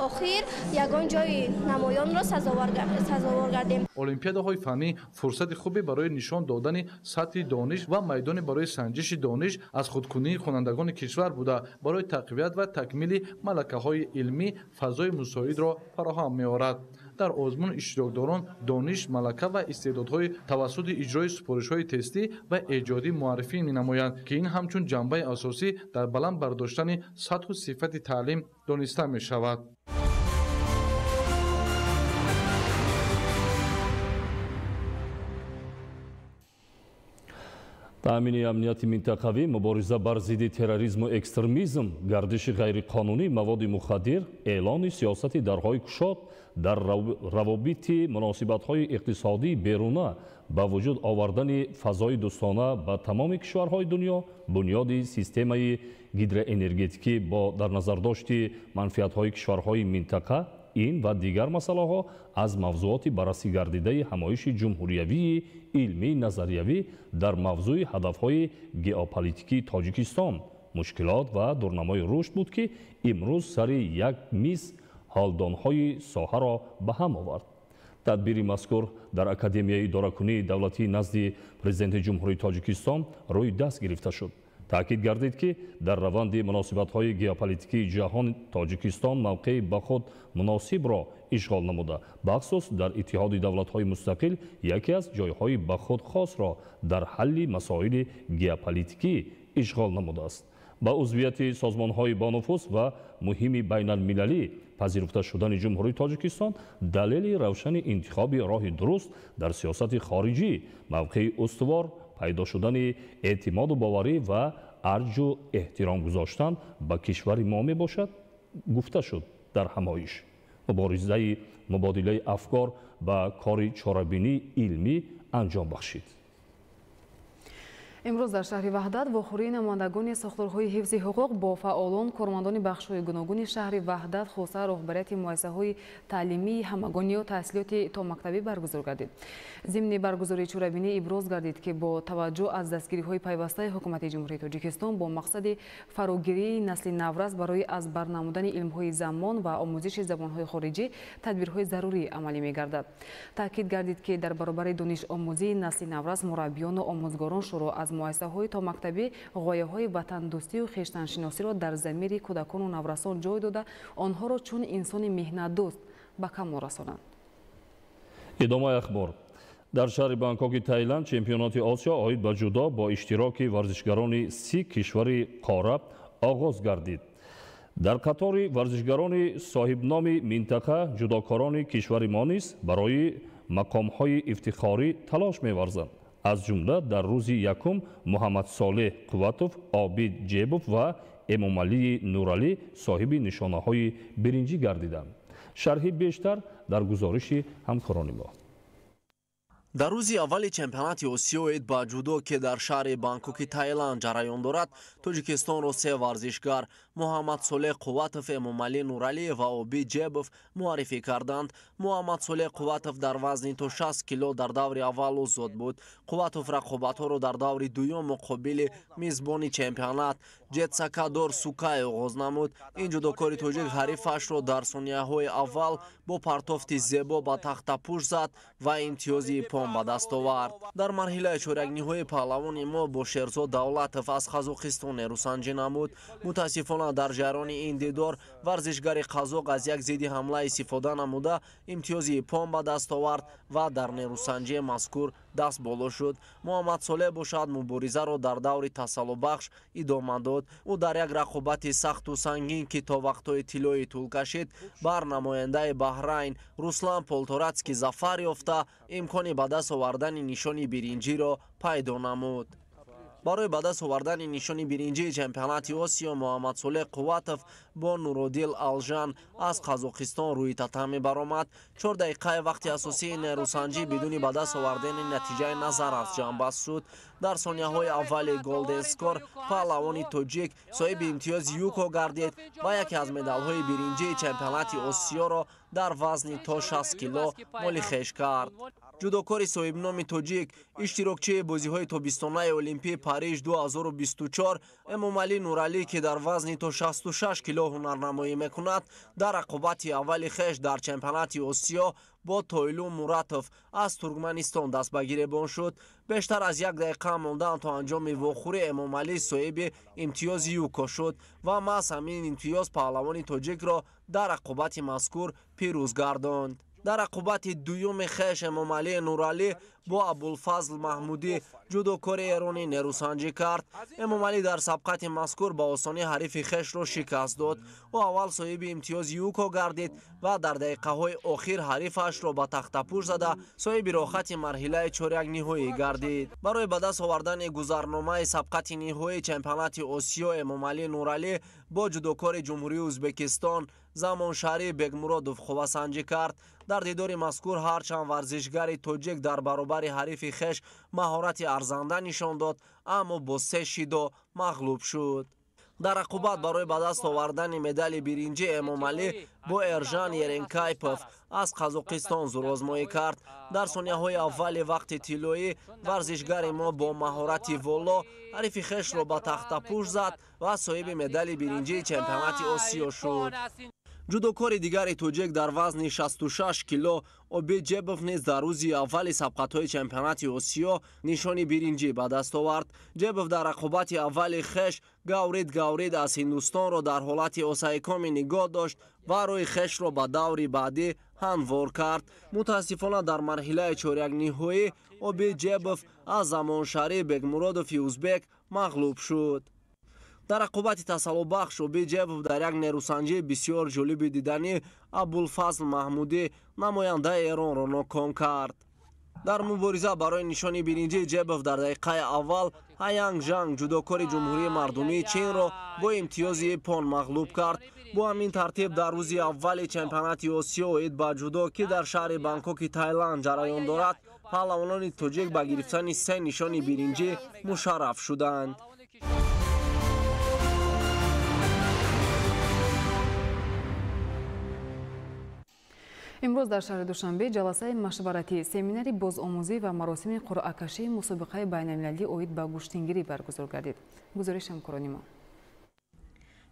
اخیر یگان جای نمایان را سزاوار گردیم. المپیاداهای فنی فرصت خوبی برای نشان دادن سطح دانش و میدان برای سنجش دانش از خودکنی خوانندگان کشور بوده. برای تقویت و تکمیل ملکه‌های علمی فضای مساعد را فراهم می‌آورد. در آزمون اشتراکداران دانش، ملکه و استعدادهای توسط اجرای سفارش‌های تستی و ایجادی معرفی می‌نمایند که این همچون جنبه اساسی در بلند برداشتن سطح و صفت تعلیم دانسته می‌شود. таъмини амнияти минтақавӣ, мубориза бар зидди терроризму экстремизм, гардиши ғайриқонунӣ маводи мухаддир, эълони сиёсати дарҳои кушод дар равобити муносибатҳои иқтисодии беруна ба вуҷуд овардани фазои дӯстона ба тамоми кишварҳои дунё, бунёди системаи гидроэнергетикӣ бо дар назардошти манфиатҳои кишварҳои минтақа, ин ва дигар масъалаҳо аз мавзӯоти баррасигардидаи ҳамоиши ҷумҳуриявии илмии назариявӣ дар мавзӯи ҳадафҳои геополитикии Тоҷикистон, мушкилот ва дурнамои рушд буд ки имрӯз сари як миз ҳолдонҳои соҳаро ба ҳам овард. тадбири мазкур дар академияи идоракунии давлатӣ назди президенти ҷумҳурии Тоҷикистон рӯи даст гирифта шуд. таъкид гардид ки дар раванди муносибатҳои геополитикии ҷаҳон Тоҷикистон мавқеи ба худ муносибро ишғол намуда, бахусус дар иттиҳоди давлатҳои мустақил яке аз ҷойҳои ба худ хосро дар ҳалли масоили геополитикӣ ишғол намудааст. ба узвияти созмонҳои бонуфуз ва муҳими байналмилалӣ пазируфта шудани ҷумҳурии Тоҷикистон далели равшани интихоби роҳи дуруст дар сиёсати хориҷӣ, мавқеи устувор, пайдо шудани эътимоду боварӣ ва арҷу эҳтиром гузоштан ба кишвари мо мебошад, гуфта шуд дар ҳамоиш. муборизаи мубодилаи афкор ба кори чорабинии илмӣ анҷом бахшид. امروز در شهر وحدت وخوری نمایندگان ساختارهای حفظ حقوق با فعالان کارمندان بخش‌های گوناگون شهر وحدت خصوصا رهبریت مؤسسه‌های تعلیمی همگانی و تحصیلاتی تا مکتبی برگزار گردید. ضمن برگزاری چوره‌بینی ابراز گردید که با توجه از دستگیری‌های پیوسته حکومت جمهوری تاجیکستان با مقصد فراگیری نسل نورس برای از بر نمودن علم‌های زمان و آموزش زبان‌های خارجی تدبیرهای ضروری عملی می‌گردد. تاکید گردید که در برابر دانش آموزی نسل نورس مربیان و آموزگاران شروع از مؤسسه‌های تا مکتبی غایه‌های وطن دوستی و خویشتن‌شناسی را در ضمیر کودکان و نورسان جای داده آنها را چون انسان مهنت دوست به کمال رسانند. ادامه اخبار. در شهر بانکوک تایلند چمپیونات آسیا آید به جودو با اشتراک ورزشگران 30 کشور قاره آغاز گردید. در قطار ورزشگران صاحب نام منطقه جودوکاران کشور ما نیز برای مقام‌های افتخاری تلاش می‌ورزند. از جمله در روز یکم محمد صالح قوتوف، عابد جیبوف و امامعلی نورعلی صاحب نشانه‌های برنجی گردیدند. شرح بیشتر در گزارش همکاران ما. در روز اول چمپیونات آسیا با جودو که در شهر بانکوک تایلند جریان دارد، تاجیکستان را سه ورزشکار محمد صالح قواتوف، امامعلی نورعلی و آبی جیبوف معرفی کردند. محمد صالح قواتوف در وزن تا 60 کیلو در دور اول آزاد بود. قواتوف رقابت‌ها را در دور دوم مقابل میزبان چمپیونات جتسکادور سوکای آغاز نمود. این جودوکار تاجیک حریفش را در ثانیه‌های اول با پرتافت زیبا به تخت‌پوش زد و امتیازی پام به دست آورد. در مرحله چهارگ‌نهایی پهلوان ما با شیرزاد دولتوف از قزاقستان نیروسنجی نمود. متاسفانه در جریان این دیدار ورزشکار قزاق از یک ضد حمله استفاده نموده امتیازی پام به دست آورد و در نیروسنجی مذکور دست بالا شد. محمد صالح باشد مبارزه را در دور تسلی بخش ادامه داد. او در یک رقابت سخت و سنگین که تا وقت‌های طلایی طول کشید بر نماینده بحرین روسلان پولتوراتسکی ظفر یافته امکان به دست آوردن نشان برنجی را پیدا نمود. برای به دست آوردن نشان برنجی چمپیونات آسیا محمد صالح قواتوف با نورودیل الژان از قزاقستان روی تاتامی برآمد. 4 دقیقه وقت اساسی نیروسنجی بدون به دست آوردن نتیجه نظر از جنب شد. در ثانیه‌های اول گلدن سکور پهلوان تاجیک صاحب امتیاز یوکو گردید و یکی از مدال‌های برنجی چمپیونات آسیا را در وزن تا 60 کیلو مال خویش کرد. جودوکار صاحب نام تاجیک اشتراکچی بازی‌های تابستانه المپیک پاریژ 2024 امامعلی نورعلی که در وزن تا 66 کیلو هنرنمایی میکند در رقابت اول خویش در چمپیونات آسیا با تویلو موراتوف از ترکمنستان دست به گریبان شد. بیشتر از 1 دقیقه ماندن تا انجام واخوری امامعلی صاحب امتیاز یوکو شد و محض همین امتیاز پهلوان تاجیک را در رقابت مذکور پیروز گرداند. در رقابت دوم خویش امامعلی نورعلی با ابوالفضل محمودی جودوکار ایرانی نیروسنجی کرد. امامعلی در سبقت مذکور با آسانی حریف خویش را شکست داد. او اول صاحب امتیاز یوکو گردید و در دقیقه های آخر حریفش را به تخت‌پوش زده صاحب راحت مرحله چهارگ‌نهایی گردید. برای به دست آوردن گذرنامه سبقت نهایی چمپیونات آسیا امامعلی نورعلی با جودوکار جمهوری ازبکستان زمانشهری بگمورودوف خواهسنجی کرد. در دیدار مذکور هرچند ورزشکار تاجیک در برابر حریف خویش مهارت ارزنده نشان داد اما با 3 شیدو مغلوب شد. در رقابت برای به دست آوردن مدال برنجی امامعلی با ارژان یرنکایپوف از قزاقستان زورآزمایی کرد. در ثانیه‌های اول وقت طلایی ورزشکار ما با مهارت والا حریف خویش را به تخت‌پوش زد و صاحب مدال برنجی چمپیونات آسیا شد. جودوکار دیگر تاجیک در وزن 66 کیلو آبی جیبوف نیز در روز اول سبقت‌های چمپیونات آسیا نشان برنجی به دست آورد. جیبوف در رقابت اول خویش گاورید از هندوستان را در حالت آسایکامی نگاه داشت و روی خویش را به دور بعدی هموار کرد. متاسفانه در مرحله چهارگ‌نهایی آبی جیبوف از زمانشهری بگمورودوف ازبک مغلوب شد. در رقابت تسلی بخش آبی جیبوف در یک نیروسنجی بسیار جالب دیدنی ابوالفضل محمودی نماینده ایران را ناکام کرد. در مبارزه برای نشان برنجی جیبوف در دقیقه اول هایانگ ژانگ جودوکار جمهوری مردمی چین را با امتیاز پون مغلوب کرد. با همین ترتیب در روز اول چمپیونات آسیا با جودو که در شهر بانکوک تایلند جریان دارد پهلوانان تاجیک به گرفتن 3 نشان برنجی مشرف شدند. امروز در شهر دوشنبه جلسه مشورتی سمیناری بازآموزی و مراسم قرعه‌کشی مسابقه بین‌المللی اوید به گوشتنگیری برگزار گردید. گزارش همکاران ما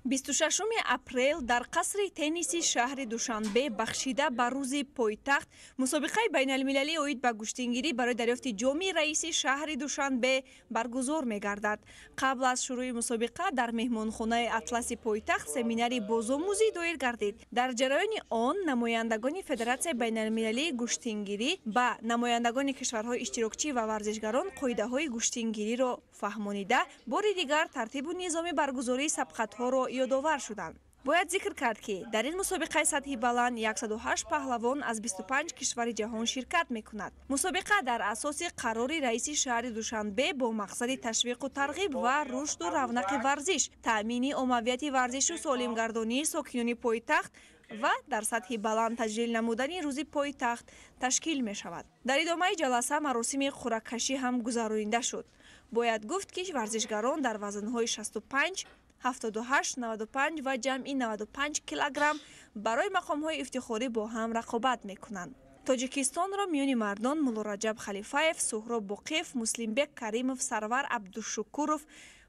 26 اپریل در قصر تنیسی شهر دوشنبه بخشیده به روز پایتخت مسابقه بین المللی اوید به گوشتنگیری برای دریافت جام رئیسی شهر دوشنبه برگزار می گردد. قبل از شروع مسابقه در مهمانخانه اطلس پایتخت سمیناری بازآموزی دایر گردید. در جریان آن نمایندگان فدراسیون بین المللی گوشتنگیری با نمایندگان کشورهای اشتراکچی و ورزشکاران قاعده های گوشتنگیری را فهمانیده بار دیگر ترتیب و نظام برگزاری سبقت‌ها را یادآور شدند. باید ذکر کرد که در این مسابقه سطحی بلند 108 پهلوان از 25 کشور جهان شرکت می‌کند. مسابقه در اساس قرار رئیس شهر دوشنبه با مقصد تشویق و ترغیب و رشد و رونق ورزش، تأمین عمومیت ورزش و سالمگردانی ساکنان پایتخت و در سطح بلند تجلیل نمودنی روز پایتخت تشکیل می شود. در ادامه جلسه مراسم قرعه‌کشی هم گذرانده شد. باید گفت که ورزشگران در وزن‌های 65 78 95 و جمعی 95 کیلوگرم برای مقام‌های افتخاری با هم رقابت می‌کنند. تاجیکستان را میان مردان مولورجب خلیفاєв، سهراب باقیف، مسلمبек каримов، سرور عبدالشکورов،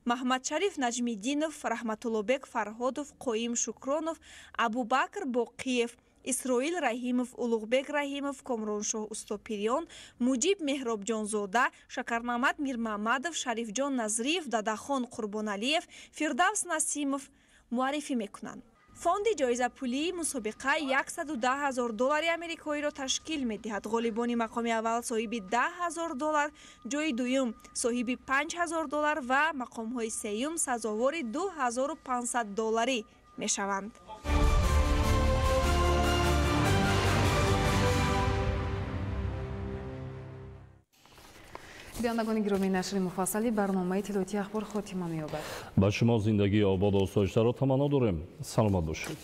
محمد شریف نجمیدینов، رحمت‌اللهبек فرهادov، قویم شکرانov، ابوبکر باقیев، اسرائیل رحیمов، улуғбек رحیمов، کامرانشاه استوپیریان، مجیب مهرابجانزاده، شکرنامت میرمحمدov، شریفجان نظریف، داداخان قربانعلیев، فردوس نسیمov معرفی میکنند. فوند جایزه پولی مسابقه $110,000 آمریکایی را تشکیل می‌دهد. غالبان مقام اول صاحب $10,000، جای دوم صاحب $5,000 و مقام‌های سوم سزاوار $2,500 می‌شوند. بینندگان گرامی، نشر مفصلی برنامه اطلاعاتی اخبار خاتمه می‌یابد. با شما زندگی آباد و آسایش‌تر را تمنا داریم. سلامت باشید.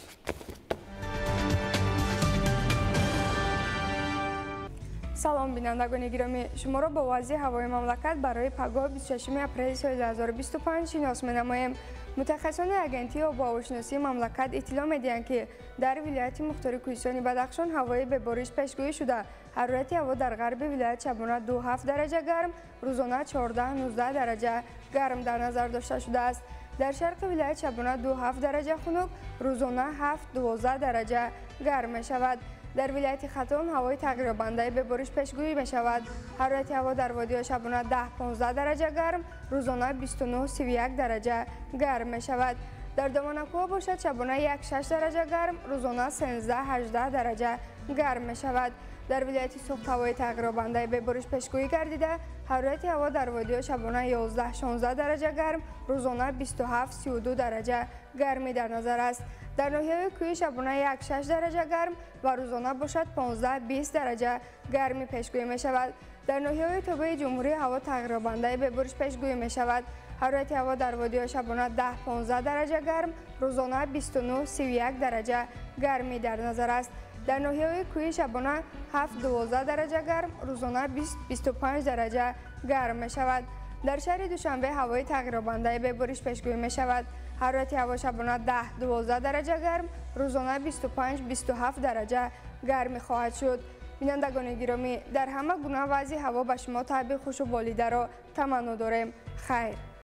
سلام بینندگان گرامی، شما را با وضع هوای مملکت برای پگاه 26 اپریل سال 2025 شناس می‌نماییم. متخصصان اگنتی آب و هواشناسی مملکت اطلاع می‌دهند که در ولایت مختار کوهستان بدخشان هوای به بارش پیشگویی شده. حرارت هوا در غرب ولایت شبانه 27 درجه گرم، روزانه 14-19 درجه گرم در نظر داشته شده است. در شرق ولایت شبانه 27 درجه خنک، روزانه 7-12 درجه گرم می شود. در ولایت ختام هوای تغییر بنده به بارش پیشگویی می شود. حرارت هوا در وادی شبانه 10-15 درجه گرم، روزانه 29-31 درجه گرم می شود. در دامنکوه باشد شبانه 1-6 درجه گرم، روزانه 13-18 درجه گرم می شود. در ولایت سوخت هوای تغییر بنده به بارش پیشگویی گردیده. حرارت هوا در وادی شبانه 11-16 درجه گرم، روزانه 27-32 درجه گرمی در نظر است. در ناحیه کوه شبانه 1-6 درجه گرم و روزانه باشد 15-20 درجه گرمی پیشگویی می شود. در ناحیه توبه جمهوری هوا تغییر بنده به بارش پیشگویی می شود. حرارت هوا در وادی شبانه 10-15 درجه گرم، روزانه 29-31 درجه گرمی در نظر است. در ناحیه کوه شبانه 7-12 درجه گرم، روزانه 20-25 درجه گرم می شود. در شهر دوشنبه هوای تغییر بنده به بارش پیشگویی می شود. حرارت هوا شبانه 10-12 درجه گرم، روزانه 25-27 درجه گرمی خواهد شد. بینندگان گرامی، در همه گونه وضع هوا به شما تعبیر خوش و بالیده را تمنا داریم. خیر.